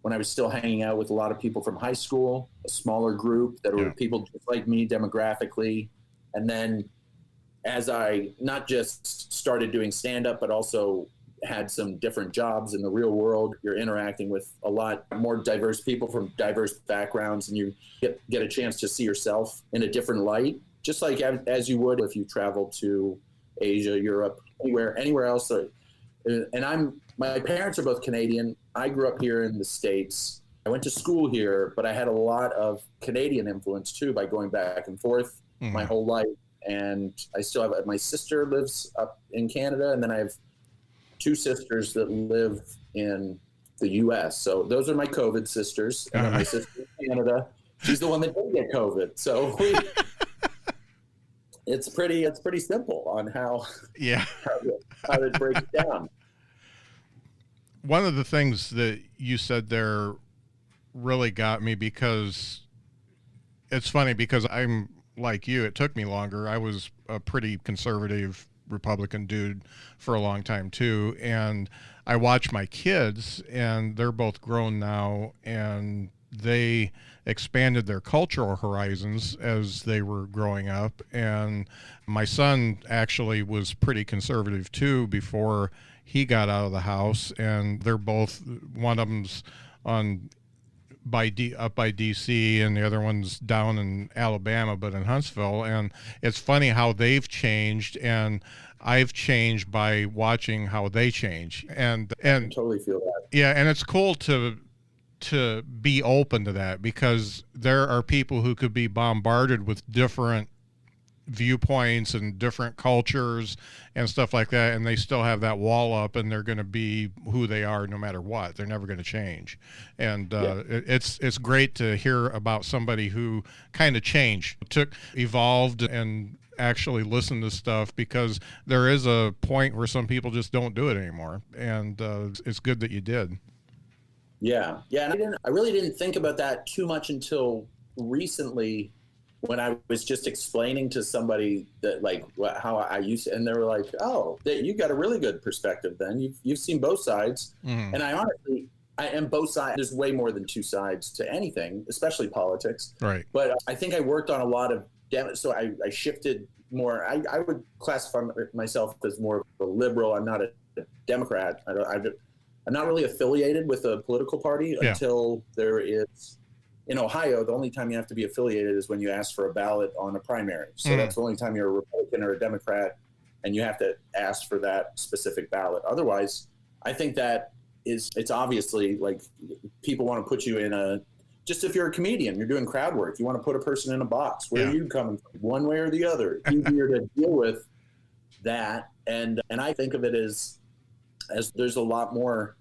when I was still hanging out with a lot of people from high school, a smaller group that were people just like me demographically. And then as I not just started doing stand-up, but also had some different jobs in the real world, you're interacting with a lot more diverse people from diverse backgrounds, and you get a chance to see yourself in a different light, just like as you would if you travel to Asia, Europe, anywhere else. And my parents are both Canadian. I grew up here in the States. I went to school here, but I had a lot of Canadian influence too by going back and forth my whole life. And I still have, my sister lives up in Canada, and then I have two sisters that live in the U.S. So those are my COVID sisters. And then my sister in Canada, she's the one that didn't get COVID. So it's pretty simple on how to break it down. One of the things that you said there really got me, because it's funny, because I'm like you, it took me longer. I was a pretty conservative Republican dude for a long time too, and I watch my kids, and they're both grown now, and they expanded their cultural horizons as they were growing up. And my son actually was pretty conservative too before he got out of the house, and they're both, one of them's up by DC and the other one's down in Alabama, but in Huntsville. And it's funny how they've changed, and I've changed by watching how they change. And I totally feel that. Yeah, and it's cool to be open to that, because there are people who could be bombarded with different viewpoints and different cultures and stuff like that, and they still have that wall up, and they're going to be who they are no matter what. They're never going to change. And it's great to hear about somebody who kind of changed, evolved, and actually listen to stuff, because there is a point where some people just don't do it anymore, and it's good that you did. Yeah, and I really didn't think about that too much until recently, when I was just explaining to somebody that, like, how I used to, and they were like, "Oh, you got a really good perspective. Then you've seen both sides." Mm-hmm. And I am both sides. There's way more than two sides to anything, especially politics. Right. But I think I worked on a lot of so I shifted more. I would classify myself as more of a liberal. I'm not a Democrat. I'm not really affiliated with a political party until there is. In Ohio, the only time you have to be affiliated is when you ask for a ballot on a primary. So that's the only time you're a Republican or a Democrat, and you have to ask for that specific ballot. Otherwise, I think that it's obviously, like, people want to put you in just if you're a comedian, you're doing crowd work, you want to put a person in a box. Where are you coming from? One way or the other. It's easier to deal with that. And I think of it as there's a lot more.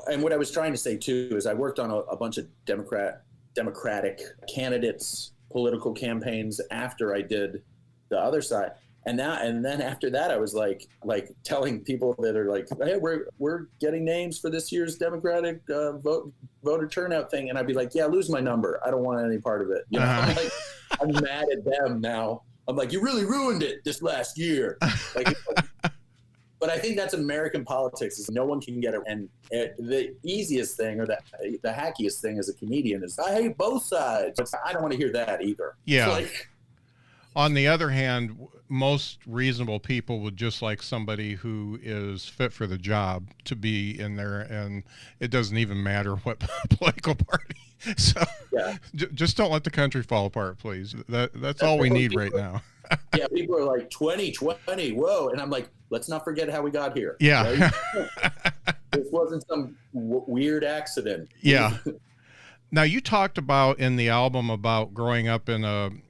And what I was trying to say too is I worked on a bunch of Democratic candidates' political campaigns after I did the other side, and then after that I was like telling people that are like, "Hey, we're getting names for this year's Democratic voter turnout thing," and I'd be like, "Yeah, lose my number. I don't want any part of it." You know, I'm mad at them now. I'm like, "You really ruined it this last year." But I think that's American politics, is no one can get it. And the easiest thing, or the hackiest thing as a comedian, is I hate both sides. But I don't want to hear that either. Yeah. On the other hand, most reasonable people would just like somebody who is fit for the job to be in there, and it doesn't even matter what political party. So just don't let the country fall apart, please. That's all we need right now. Yeah, people are like, 2020, whoa. And I'm like, let's not forget how we got here. Yeah. Right? This wasn't some weird accident. Yeah. Now, you talked about in the album about growing up in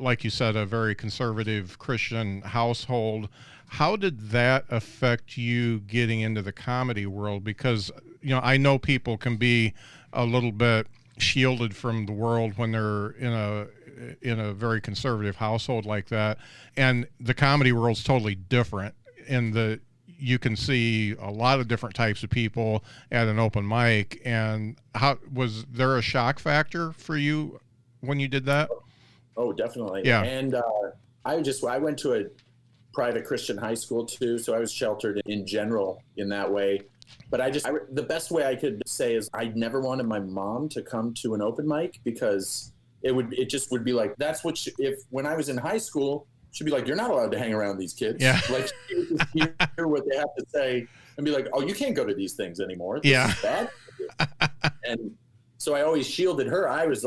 like you said, a very conservative Christian household. How did that affect you getting into the comedy world? Because, I know people can be a little bit shielded from the world when they're in a very conservative household like that, and the comedy world's totally different in that you can see a lot of different types of people at an open mic. And how was there a shock factor for you when you did that? Oh, definitely. Yeah. And I went to a private Christian high school too, so I was sheltered in general in that way. But the best way I could say is I never wanted my mom to come to an open mic, because it just would be like, that's what when I was in high school, she'd be like, "You're not allowed to hang around these kids." Yeah. Like, she would just hear what they have to say and be like, "Oh, you can't go to these things anymore. This is bad." And so I always shielded her. I was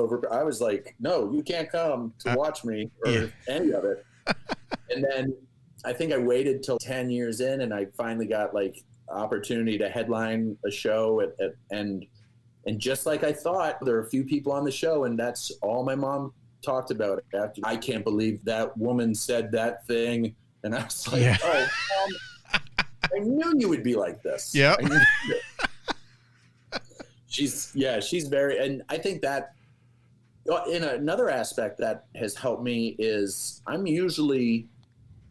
like, "No, you can't come to watch me or any of it." And then I think I waited till 10 years in, and I finally got like opportunity to headline a show and just like I thought, there are a few people on the show, and that's all my mom talked about after. "I can't believe that woman said that thing." And I was like, "Oh, Mom, I knew you would be like this." Yeah. She's very, and I think that in another aspect that has helped me is I'm usually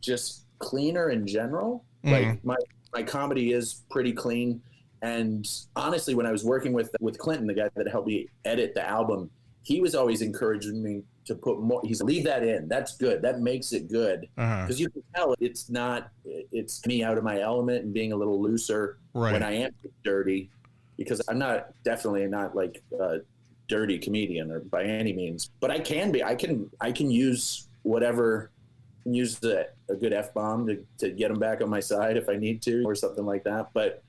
just cleaner in general. Mm-hmm. Like my comedy is pretty clean. And honestly, when I was working with Clinton, the guy that helped me edit the album, he was always encouraging me to put more. He's leave that in. That's good. That makes it good. Because you can tell it's me out of my element and being a little looser when I am dirty, because I'm definitely not like dirty comedian or by any means, but I can use whatever, use a good F-bomb to get them back on my side if I need to, or something like that. But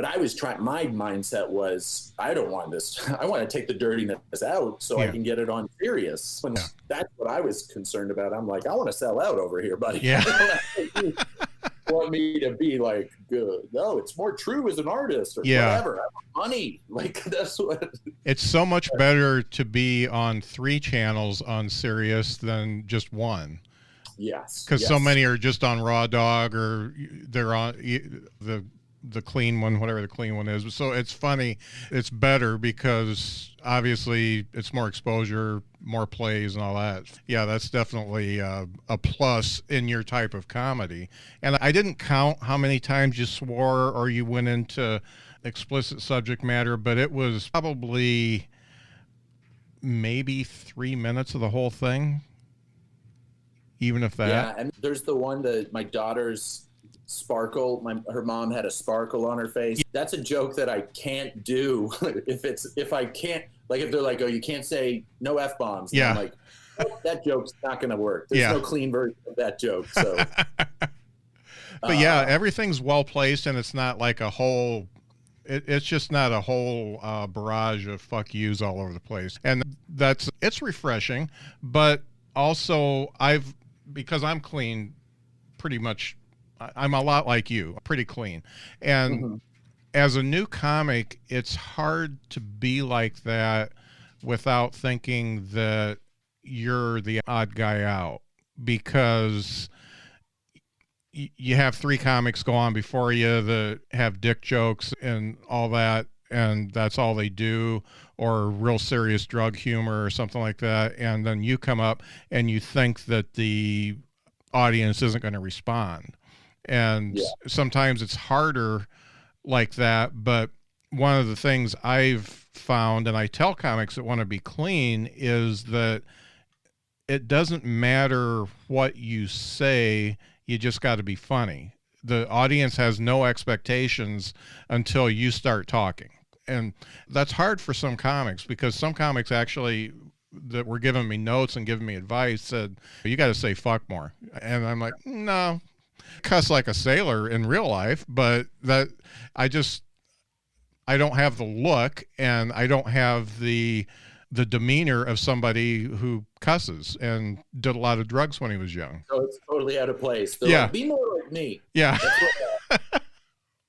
I was trying, my mindset was, I don't want this. I want to take the dirtiness out so I can get it on serious. And that's what I was concerned about. I'm like, I want to sell out over here, buddy. Yeah. You want me to be like, good. No, it's more true as an artist or whatever. I want money. Like, that's what. It's so much better to be on 3 channels on Sirius than just one. Yes. Because so many are just on Raw Dog, or they're on the clean one, whatever the clean one is. So it's funny. It's better because obviously it's more exposure, more plays and all that. Yeah, that's definitely a plus in your type of comedy. And I didn't count how many times you swore or you went into explicit subject matter, but it was probably maybe 3 minutes of the whole thing. Even if that. Yeah, and there's the one that my daughter's sparkle. Her mom had a sparkle on her face. That's a joke that I can't do if I can't, like, if they're like, oh, you can't say no F-bombs. Yeah. I'm like, oh, that joke's not going to work. There's no clean version of that joke. So. But yeah, everything's well placed, and it's not like a whole. It's just not a whole barrage of fuck yous all over the place, and it's refreshing. But also, because I'm clean, pretty much. I'm a lot like you, pretty clean. And as a new comic, it's hard to be like that without thinking that you're the odd guy out, because you have 3 comics go on before you that have dick jokes and all that, and that's all they do, or real serious drug humor or something like that. And then you come up and you think that the audience isn't going to respond. And sometimes it's harder like that. But one of the things I've found, and I tell comics that want to be clean, is that it doesn't matter what you say, you just got to be funny. The audience has no expectations until you start talking. And that's hard for some comics, because some comics actually that were giving me notes and giving me advice said, you got to say fuck more. And I'm like, no. Cuss like a sailor in real life, but that I don't have the look, and I don't have the demeanor of somebody who cusses and did a lot of drugs when he was young. So it's totally out of place. They're like, be more like me. Yeah.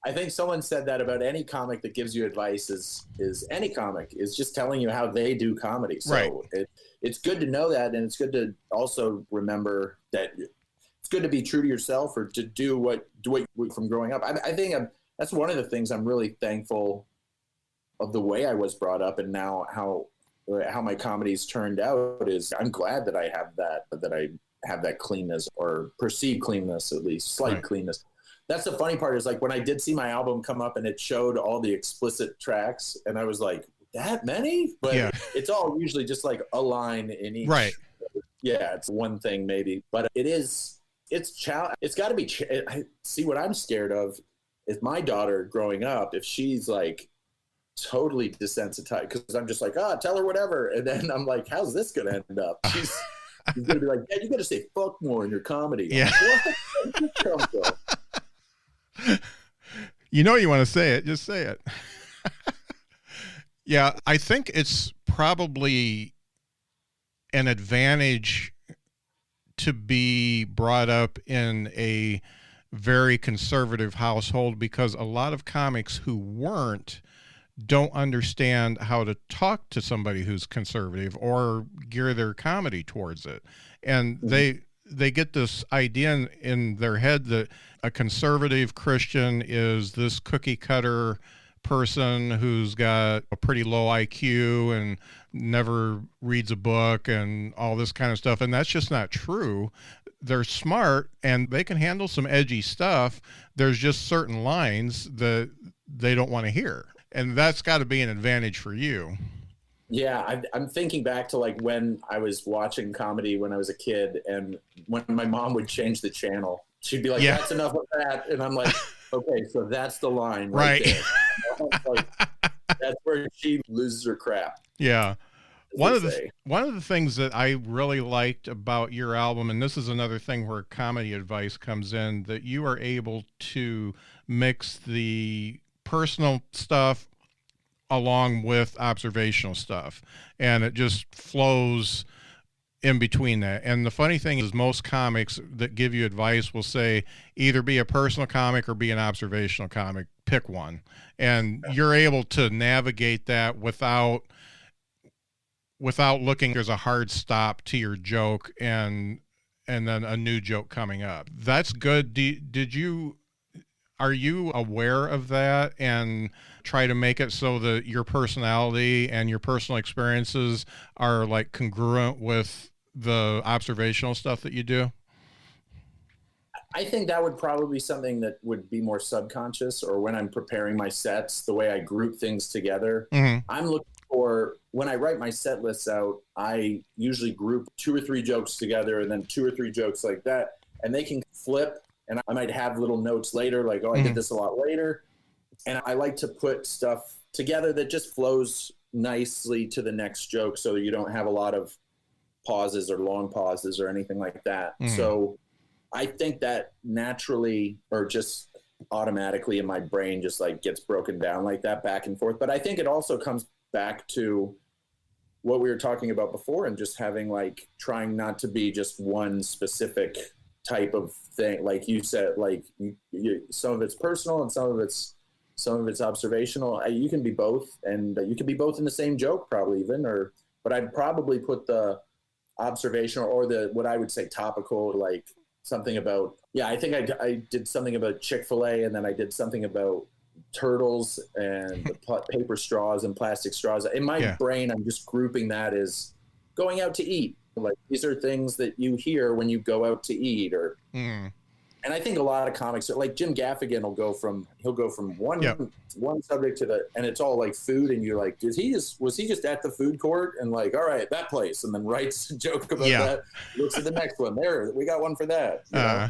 I think someone said that about any comic that gives you advice is any comic is just telling you how they do comedy. So it's good to know that, and it's good to also remember that it's good to be true to yourself, or to do what from growing up. I think that's one of the things I'm really thankful of, the way I was brought up, and now how my comedy's turned out. Is I'm glad that I have that cleanness, or perceived cleanness, at least slight cleanness. That's the funny part, is like when I did see my album come up and it showed all the explicit tracks, and I was like, that many? But it's all usually just like a line in each. Right. Yeah, it's one thing maybe, but it's got to be. I see what I'm scared of is my daughter growing up, if she's like totally desensitized, because I'm just like, tell her whatever, and then I'm like, how's this gonna end up? She's gonna be like, yeah, you gotta say fuck more in your comedy. Yeah. Like, you know, you want to say it, just say it. Yeah, I think it's probably an advantage to be brought up in a very conservative household, because a lot of comics who weren't don't understand how to talk to somebody who's conservative or gear their comedy towards it. And they get this idea in their head that a conservative Christian is this cookie cutter person who's got a pretty low IQ and never reads a book and all this kind of stuff. And that's just not true. They're smart and they can handle some edgy stuff. There's just certain lines that they don't want to hear. And that's got to be an advantage for you. Yeah, I'm thinking back to like when I was watching comedy when I was a kid, and when my mom would change the channel, she'd be like, that's enough of that. And I'm like, okay, so that's the line right there. That's where she loses her crap. Yeah. One of the things that I really liked about your album, and this is another thing where comedy advice comes in, that you are able to mix the personal stuff along with observational stuff, and it just flows in between that. And the funny thing is, most comics that give you advice will say either be a personal comic or be an observational comic, pick one. And you're able to navigate that without looking there's a hard stop to your joke and then a new joke coming up. That's good. Are you aware of that and try to make it so that your personality and your personal experiences are like congruent with the observational stuff that you do? I think that would probably be something that would be more subconscious, or when I'm preparing my sets, the way I group things together. Mm-hmm. I'm looking for, when I write my set lists out, I usually group 2 or 3 jokes together and then 2 or 3 jokes like that. And they can flip, and I might have little notes later, like, oh, I did this a lot later. And I like to put stuff together that just flows nicely to the next joke, so you don't have a lot of pauses or long pauses or anything like that. So I think that naturally, or just automatically in my brain, just like gets broken down like that back and forth. But I think it also comes back to what we were talking about before, and just having, like, trying not to be just one specific type of thing. Like you said, like you some of it's personal and some of it's observational. You can be both, and you can be both in the same joke probably even, but I'd probably put the observational or the, what I would say, topical, like something about, I think I did something about Chick-fil-A, and then I did something about turtles and paper straws and plastic straws. In my brain, I'm just grouping that as going out to eat. Like, these are things that you hear when you go out to eat, or and I think a lot of comics, like Jim Gaffigan, he'll go from one subject to the, and it's all like food, and you're like, was he just at the food court and like, all right, that place, and then writes a joke about that, looks at the next one, there, we got one for that. You know?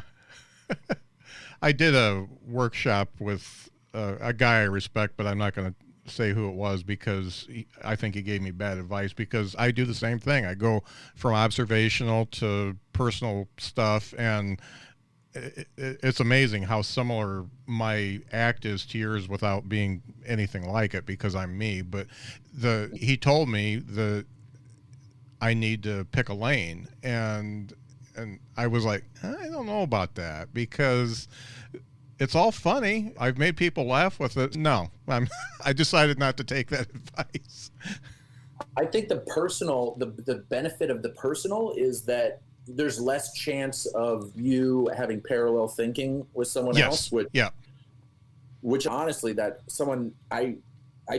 I did a workshop with a guy I respect, but I'm not going to say who it was, because I think he gave me bad advice, because I do the same thing. I go from observational to personal stuff, and it's amazing how similar my act is to yours without being anything like it, because I'm me. But he told me that I need to pick a lane, and I was like, I don't know about that, because it's all funny. I've made people laugh with it. No, I decided not to take that advice. I think the benefit of the personal is that there's less chance of you having parallel thinking with someone else. Which honestly, that someone, I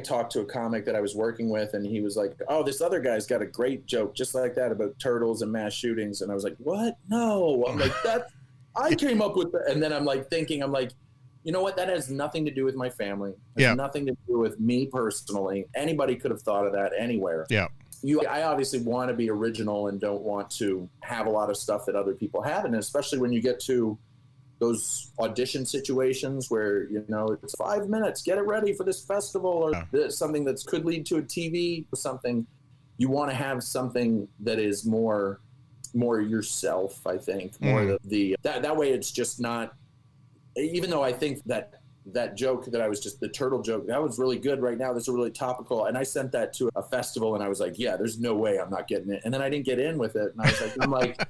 talked to a comic that I was working with, and he was like, oh, this other guy's got a great joke just like that about turtles and mass shootings. And I was like, what? No. I'm like, I came up with that. And then I'm like thinking, you know what? That has nothing to do with my family. It has nothing to do with me personally. Anybody could have thought of that anywhere. Yeah. I obviously want to be original and don't want to have a lot of stuff that other people have. And especially when you get to those audition situations where, it's 5 minutes, get it ready for this festival, or something that could lead to a TV or something, you want to have something that is more yourself, I think. More that way it's just not, even though I think that joke that I was just, the turtle joke, that was really good right now. This is really topical. And I sent that to a festival, and I was like, there's no way I'm not getting it. And then I didn't get in with it. And I was like,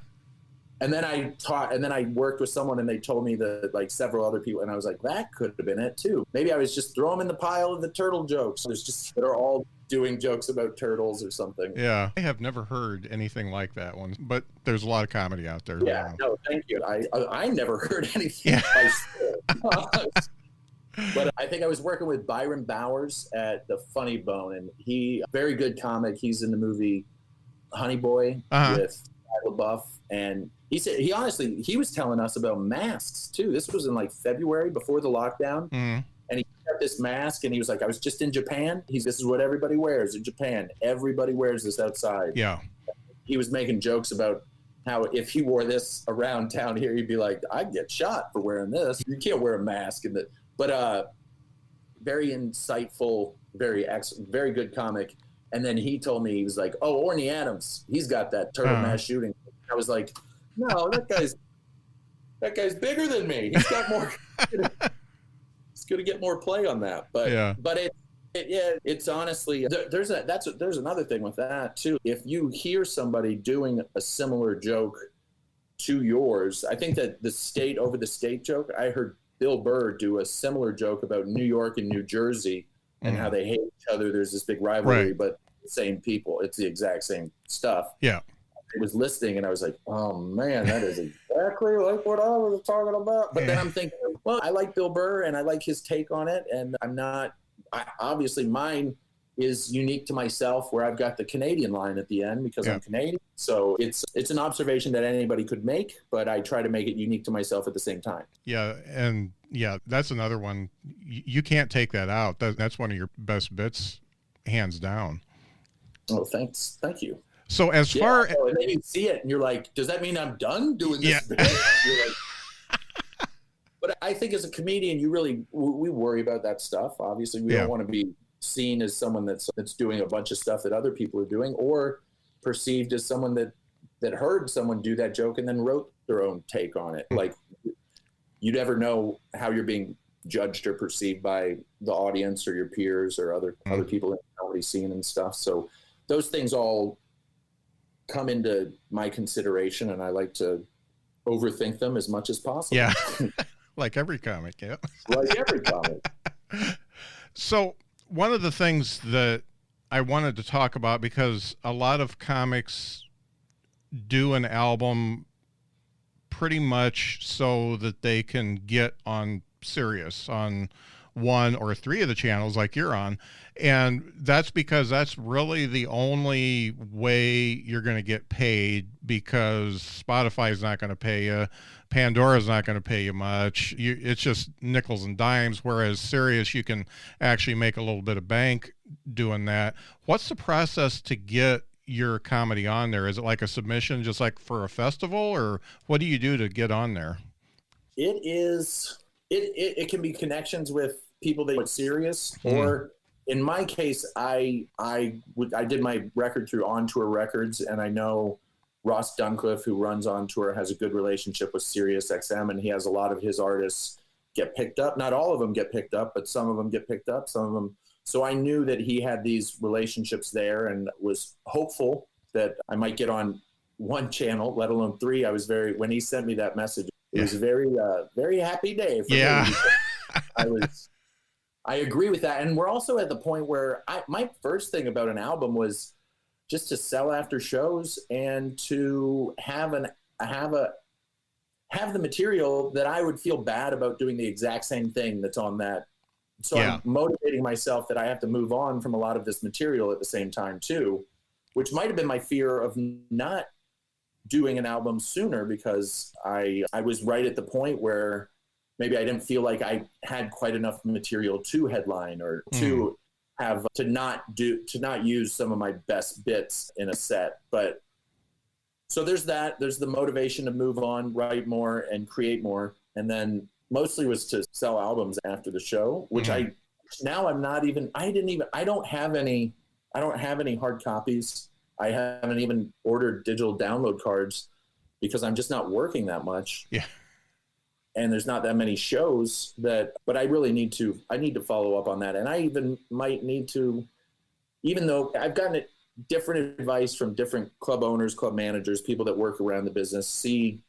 and then I worked with someone, and they told me that, like, several other people, and I was like, that could have been it too. Maybe I was just throw them in the pile of the turtle jokes. They're all doing jokes about turtles or something. Yeah. I have never heard anything like that one, but there's a lot of comedy out there. Yeah. No, thank you. I never heard anything. But I think I was working with Byron Bowers at the Funny Bone, and very good comic. He's in the movie Honey Boy with Shia LaBeouf, and he said he was telling us about masks too. This was in like February before the lockdown, and he got this mask, and he was like, I was just in Japan. This is what everybody wears in Japan. Everybody wears this outside. Yeah. He was making jokes about how if he wore this around town here, he'd be like, I'd get shot for wearing this. You can't wear a mask. But very insightful very good comic. And then he told me, he was like, oh, Orny Adams, he's got that turtle mass shooting. I was like, no, that guy's bigger than me. He's got more. He's going to get more play on that. But it's honestly, there's another thing with that too. If you hear somebody doing a similar joke to yours, I think that the over the state joke, I heard Bill Burr do a similar joke about New York and New Jersey and how they hate each other. There's this big rivalry, but the same people. It's the exact same stuff. Yeah. I was listening and I was like, oh man, that is exactly like what I was talking about. But then I'm thinking, well, I like Bill Burr and I like his take on it. And obviously mine is unique to myself, where I've got the Canadian line at the end because I'm Canadian. So it's an observation that anybody could make, but I try to make it unique to myself at the same time. Yeah. And that's another one. You can't take that out. That's one of your best bits, hands down. Oh, thanks. Thank you. So as far as... and then you see it and you're like, does that mean I'm done doing this? Bit? You're like, but I think as a comedian, we worry about that stuff. Obviously, we don't want to be seen as someone that's doing a bunch of stuff that other people are doing, or perceived as someone that heard someone do that joke and then wrote their own take on it. Like, you never know how you're being judged or perceived by the audience or your peers or other people in the comedy scene and stuff. So those things all come into my consideration, and I like to overthink them as much as possible. Yeah. Like every comic. Yeah. Like every comic. So one of the things that I wanted to talk about, because a lot of comics do an album pretty much so that they can get on Sirius, on one or three of the channels like you're on. And that's because that's really the only way you're going to get paid, because Spotify is not going to pay you. Pandora's not going to pay you much. It's just nickels and dimes, whereas Sirius, you can actually make a little bit of bank doing that. What's the process to get your comedy on there? Is it like a submission, just like for a festival, or what do you do to get on there? It can be connections with people that are serious, or in my case, I did my record through On Tour Records, and I know Ross Duncliffe, who runs On Tour, has a good relationship with Sirius XM, and he has a lot of his artists get picked up. Not all of them get picked up, but some of them get picked up, some of them. So I knew that he had these relationships there, and was hopeful that I might get on one channel, let alone three. When he sent me that message, it was a very happy day for me. I agree with that. And we're also at the point where my first thing about an album was just to sell after shows and to have the material that I would feel bad about doing the exact same thing that's on that. So I'm motivating myself that I have to move on from a lot of this material at the same time too, which might have been my fear of not doing an album sooner, because I was right at the point where maybe I didn't feel like I had quite enough material to headline, or to not use some of my best bits in a set. But so there's the motivation to move on, write more and create more. And then mostly was to sell albums after the show, which I don't have any hard copies. I haven't even ordered digital download cards because I'm just not working that much. Yeah. And there's not that many shows but I really need to follow up on that. And I even might need to, even though I've gotten different advice from different club owners, club managers, people that work around the business, see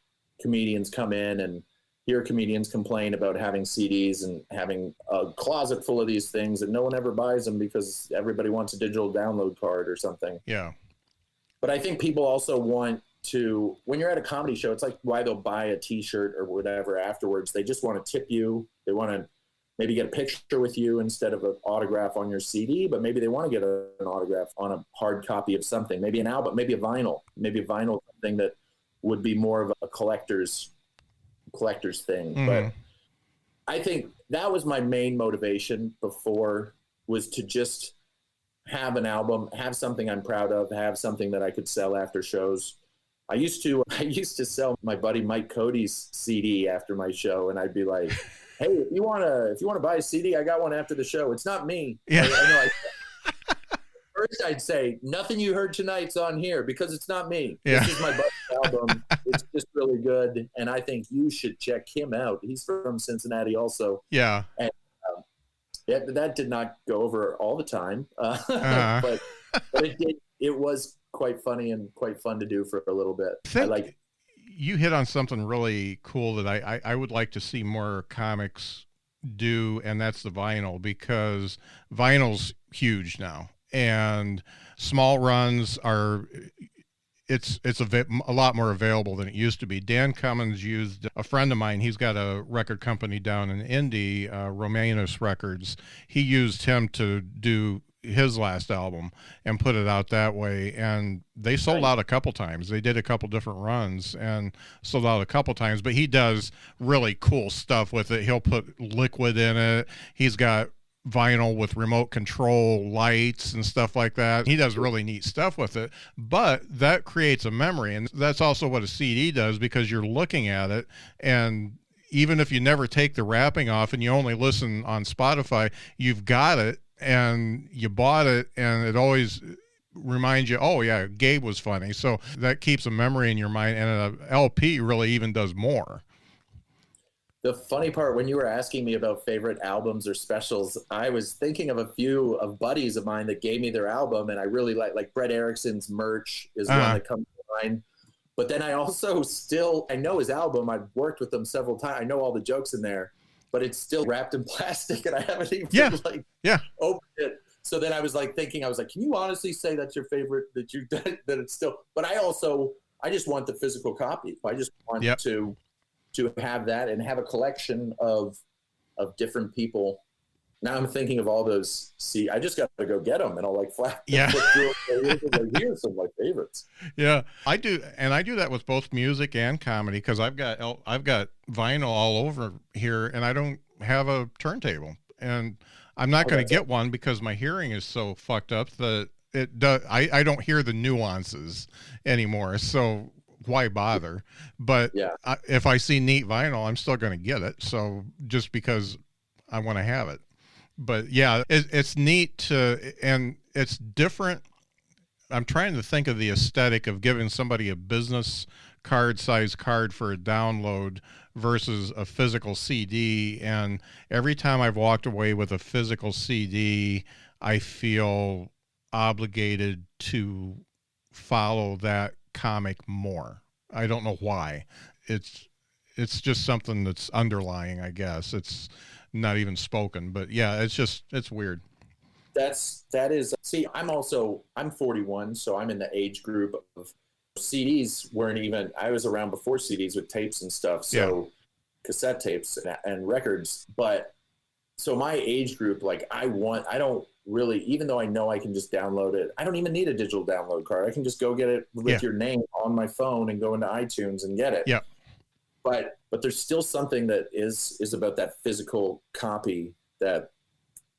comedians come in and hear comedians complain about having CDs and having a closet full of these things, and no one ever buys them because everybody wants a digital download card or something. Yeah. But I think people also want to, when you're at a comedy show, it's like why they'll buy a t-shirt or whatever afterwards. They just want to tip you. They want to maybe get a picture with you instead of an autograph on your CD, but maybe they want to get an autograph on a hard copy of something, maybe an album, maybe a vinyl thing that would be more of a collector's thing. But I think that was my main motivation before, was to just have an album, have something I'm proud of, have something that I could sell after shows. I used to sell my buddy Mike Cody's CD after my show, and I'd be like, "Hey, if you wanna buy a CD, I got one after the show. It's not me." Yeah. First, I'd say nothing you heard tonight's on here because it's not me. Yeah. This is my buddy's album. It's just really good, and I think you should check him out. He's from Cincinnati, also. Yeah. And that did not go over all the time, but it did. It was quite funny and quite fun to do for a little bit. You hit on something really cool that I would like to see more comics do, and that's the vinyl, because vinyl's huge now, and small runs are a lot more available than it used to be. Dan Cummins used a friend of mine. He's got a record company down in Indy, Romanus Records. He used him to do his last album and put it out that way, and they sold out a couple times. They did a couple different runs and sold out a couple times, but he does really cool stuff with it. He'll put liquid in it. He's got vinyl with remote control lights and stuff like that. He does really neat stuff with it, but that creates a memory, and that's also what a CD does, because you're looking at it, and even if you never take the wrapping off and you only listen on Spotify, you've got it and you bought it, and it always reminds you, oh yeah, Gabe was funny. So that keeps a memory in your mind, and an LP really even does more. The funny part, when you were asking me about favorite albums or specials, I was thinking of a few of buddies of mine that gave me their album, and I really like Brett Erickson's merch is one that comes to mind. But then I also I know his album. I've worked with him several times. I know all the jokes in there, but it's still wrapped in plastic, and I haven't even opened it. So then I was thinking, can you honestly say that's your favorite, that it's still, but I just want the physical copy. I just want to have that and have a collection of different people. Now I'm thinking of all those. I just got to go get them, and I'll flip through them. Here's some of my favorites. Yeah, I do, and I do that with both music and comedy, because I've got vinyl all over here, and I don't have a turntable, and I'm not going to get one because my hearing is so fucked up that I don't hear the nuances anymore. So why bother? But if I see neat vinyl, I'm still going to get it. So just because I want to have it. But yeah, it's neat and it's different. I'm trying to think of the aesthetic of giving somebody a business card size card for a download versus a physical CD. And every time I've walked away with a physical CD, I feel obligated to follow that comic more. I don't know why. It's just something that's underlying, I guess. It's not even spoken, but yeah, it's weird. I'm 41, so I'm in the age group of CDs weren't even, I was around before CDs with tapes and stuff. So cassette tapes and records. But so my age group, I don't really, even though I know I can just download it, I don't even need a digital download card. I can just go get it with your name on my phone and go into iTunes and get it. Yeah. But there's still something that is about that physical copy that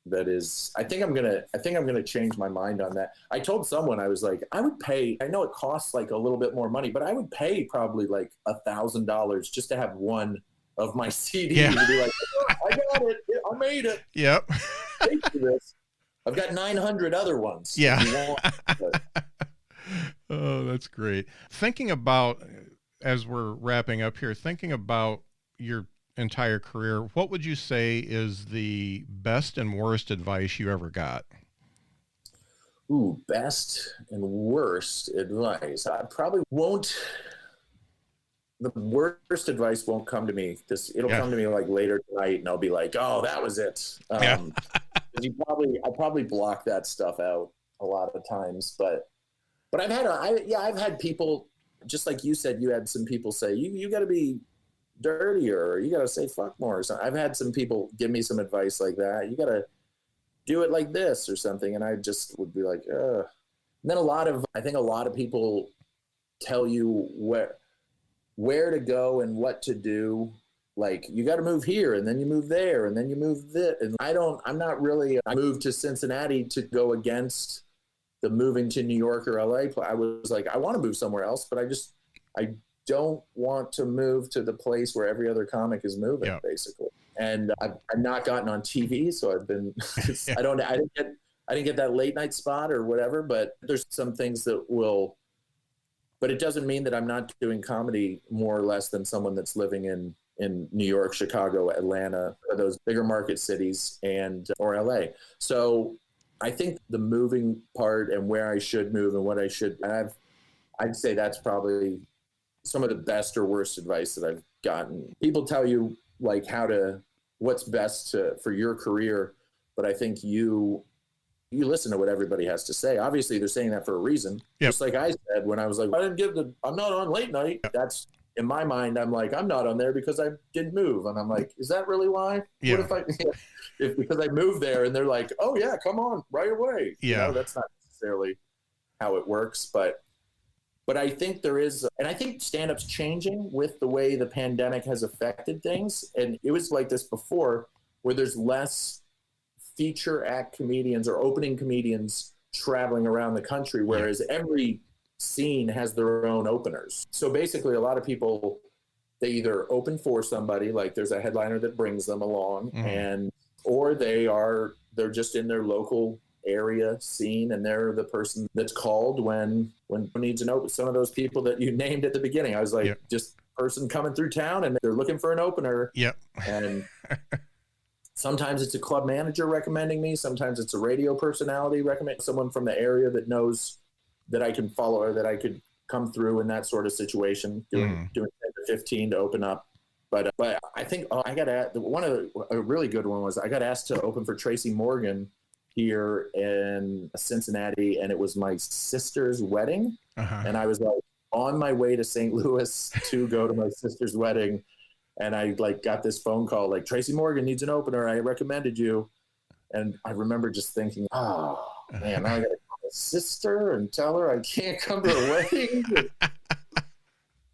is, I think I'm gonna change my mind on that. I told someone, I was like, I would pay, I know it costs a little bit more money, but I would pay probably $1,000 just to have one of my CDs to be oh, I got it, I made it. Yep. Thanks for this. I've got 900 other ones. Yeah. Oh, that's great. Thinking about, as we're wrapping up here, thinking about your entire career, what would you say is the best and worst advice you ever got? Ooh, best and worst advice. I probably won't. The worst advice won't come to me. It'll come to me later tonight, and I'll be like, "Oh, that was it." I'll probably block that stuff out a lot of times. But I've had people, just like you said, you had some people say, you got to be dirtier, or you got to say fuck more or something. I've had some people give me some advice like that. You got to do it like this or something. And I just would be like, ugh. And then I think a lot of people tell you where to go and what to do. You got to move here, and then you move there, and then you move this. And I moved to Cincinnati to go against the moving to New York or LA. I was like, I want to move somewhere else, but I just I don't want to move to the place where every other comic is moving, basically. And I've not gotten on TV, so I've been, I didn't get that late night spot or whatever, but there's some things that will, but it doesn't mean that I'm not doing comedy more or less than someone that's living in New York, Chicago, Atlanta, those bigger market cities, or LA. So I think the moving part and where I should move and what I should, I'd say that's probably some of the best or worst advice that I've gotten. People tell you like what's best for your career, but I think you listen to what everybody has to say. Obviously they're saying that for a reason. Just like I said, when I was like, I'm not on late night. That's in my mind. I'm like, I'm not on there because I didn't move. And I'm like, is that really why? What if because I moved there and they're like, oh yeah, come on right away. You know, that's not necessarily how it works, but I think there is, and I think stand-up's changing with the way the pandemic has affected things. And it was like this before, where there's less feature act comedians or opening comedians traveling around the country, whereas every scene has their own openers. So basically a lot of people, they either open for somebody, like there's a headliner that brings them along, or they're just in their local area scene, and they're the person that's called when needs an open. Some of those people that you named at the beginning, I was like, just person coming through town and they're looking for an opener. And sometimes it's a club manager recommending me. Sometimes it's a radio personality recommending someone from the area that knows that I can follow or that I could come through in that sort of situation, doing 10 to 15 to open up. But I think I got a really good one was I got asked to open for Tracy Morgan here in Cincinnati, and it was my sister's wedding. And I was like on my way to St. Louis to go to my sister's wedding. And I like got this phone call, like Tracy Morgan needs an opener. I recommended you. And I remember just thinking, oh man, now I got to call my sister and tell her I can't come to her wedding.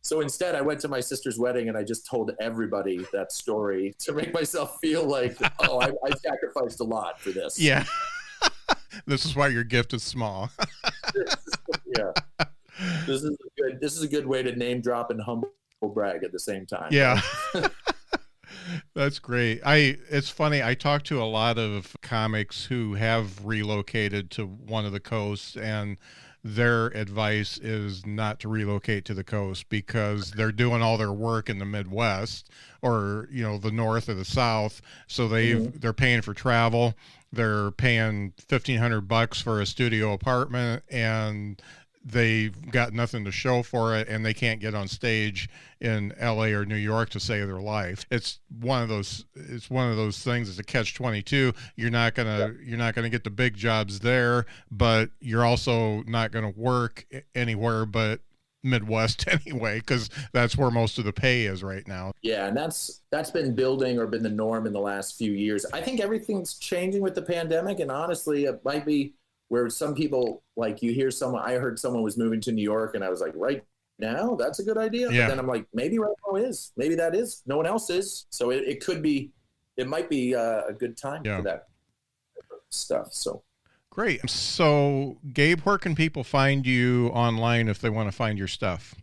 So instead I went to my sister's wedding and I just told everybody that story to make myself feel like, oh, I sacrificed a lot for this. Yeah. This is why your gift is small. This is a good way to name drop and humble brag at the same time. Yeah. That's great. It's funny. I talk to a lot of comics who have relocated to one of the coasts, and their advice is not to relocate to the coast because they're doing all their work in the Midwest or, the North or the South. So they're paying for travel. They're paying $1,500 for a studio apartment, and they've got nothing to show for it, and they can't get on stage in LA or New York to save their life. It's one of those things. It's a catch-22. You're not gonna get the big jobs there, but you're also not gonna work anywhere but Midwest anyway, because that's where most of the pay is right now. Yeah, and that's been building or been the norm in the last few years. I think everything's changing with the pandemic, and honestly, it might be where some people, like I heard someone was moving to New York, and I was like, right now, that's a good idea. Yeah. But then I'm like, maybe right now is. Maybe that is. No one else is. So it might be a good time for that stuff. So great. So Gabe, where can people find you online if they want to find your stuff?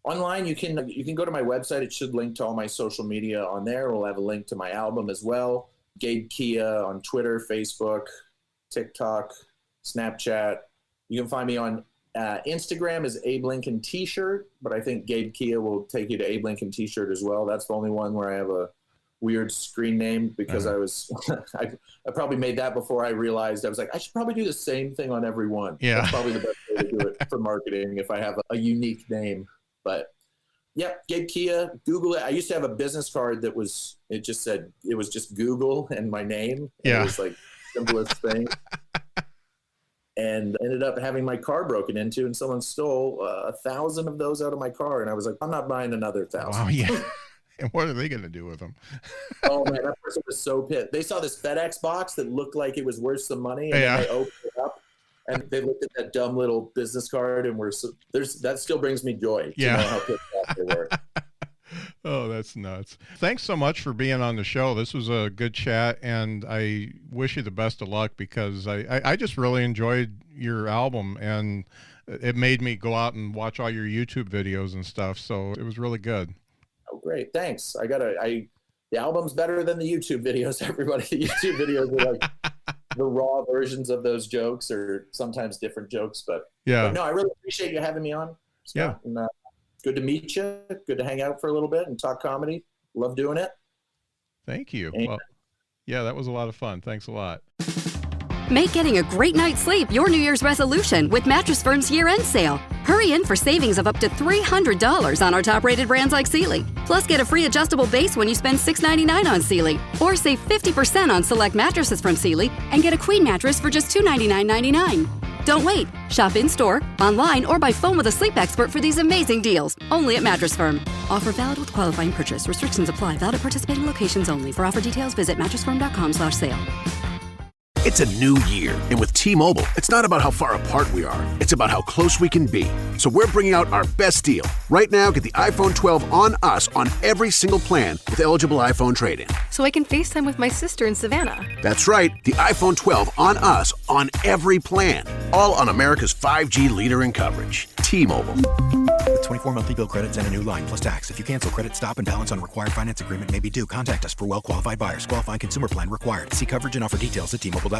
Online, you can go to my website. It should link to all my social media on there. We'll have a link to my album as well. Gabe Kea on Twitter, Facebook, TikTok, Snapchat. You can find me on Instagram as Abe Lincoln T-shirt, but I think Gabe Kea will take you to Abe Lincoln T-shirt as well. That's the only one where I have a weird screen name because I probably made that before I realized I was like, I should probably do the same thing on every one. Yeah. That's probably the best way to do it for marketing if I have a unique name. But yeah, Gabe Kea, Google it. I used to have a business card that was just Google and my name. Yeah. It was like simplest thing. And ended up having my car broken into, and someone stole 1,000 of those out of my car. And I was like, I'm not buying another 1,000. Wow, yeah. And what are they going to do with them? Oh man, that person was so pissed. They saw this FedEx box that looked like it was worth some money, and then they opened it up, and they looked at that dumb little business card, and that still brings me joy. To know how pissed off they were. Oh, that's nuts. Thanks so much for being on the show. This was a good chat, and I wish you the best of luck because I just really enjoyed your album, and it made me go out and watch all your YouTube videos and stuff. So it was really good. Oh, great. Thanks. The album's better than the YouTube videos, everybody. The YouTube videos are like the raw versions of those jokes, or sometimes different jokes. But no, I really appreciate you having me on, Scott. Yeah. And, good to meet you. Good to hang out for a little bit and talk comedy. Love doing it. Thank you. Well, yeah, that was a lot of fun. Thanks a lot. Make getting a great night's sleep your New Year's resolution with Mattress Firm's year-end sale. Hurry in for savings of up to $300 on our top-rated brands like Sealy. Plus, get a free adjustable base when you spend $699 on Sealy. Or save 50% on select mattresses from Sealy and get a queen mattress for just $299.99. Don't wait. Shop in-store, online, or by phone with a sleep expert for these amazing deals. Only at Mattress Firm. Offer valid with qualifying purchase. Restrictions apply. Valid at participating locations only. For offer details, visit mattressfirm.com/sale. It's a new year, and with T-Mobile, it's not about how far apart we are. It's about how close we can be. So we're bringing out our best deal. Right now, get the iPhone 12 on us on every single plan with eligible iPhone trade-in. So I can FaceTime with my sister in Savannah. That's right, the iPhone 12 on us on every plan. All on America's 5G leader in coverage. T-Mobile. With 24 monthly bill credits and a new line plus tax. If you cancel credit, stop and balance on required finance agreement may be due. Contact us for well-qualified buyers. Qualifying consumer plan required. See coverage and offer details at T-Mobile.com.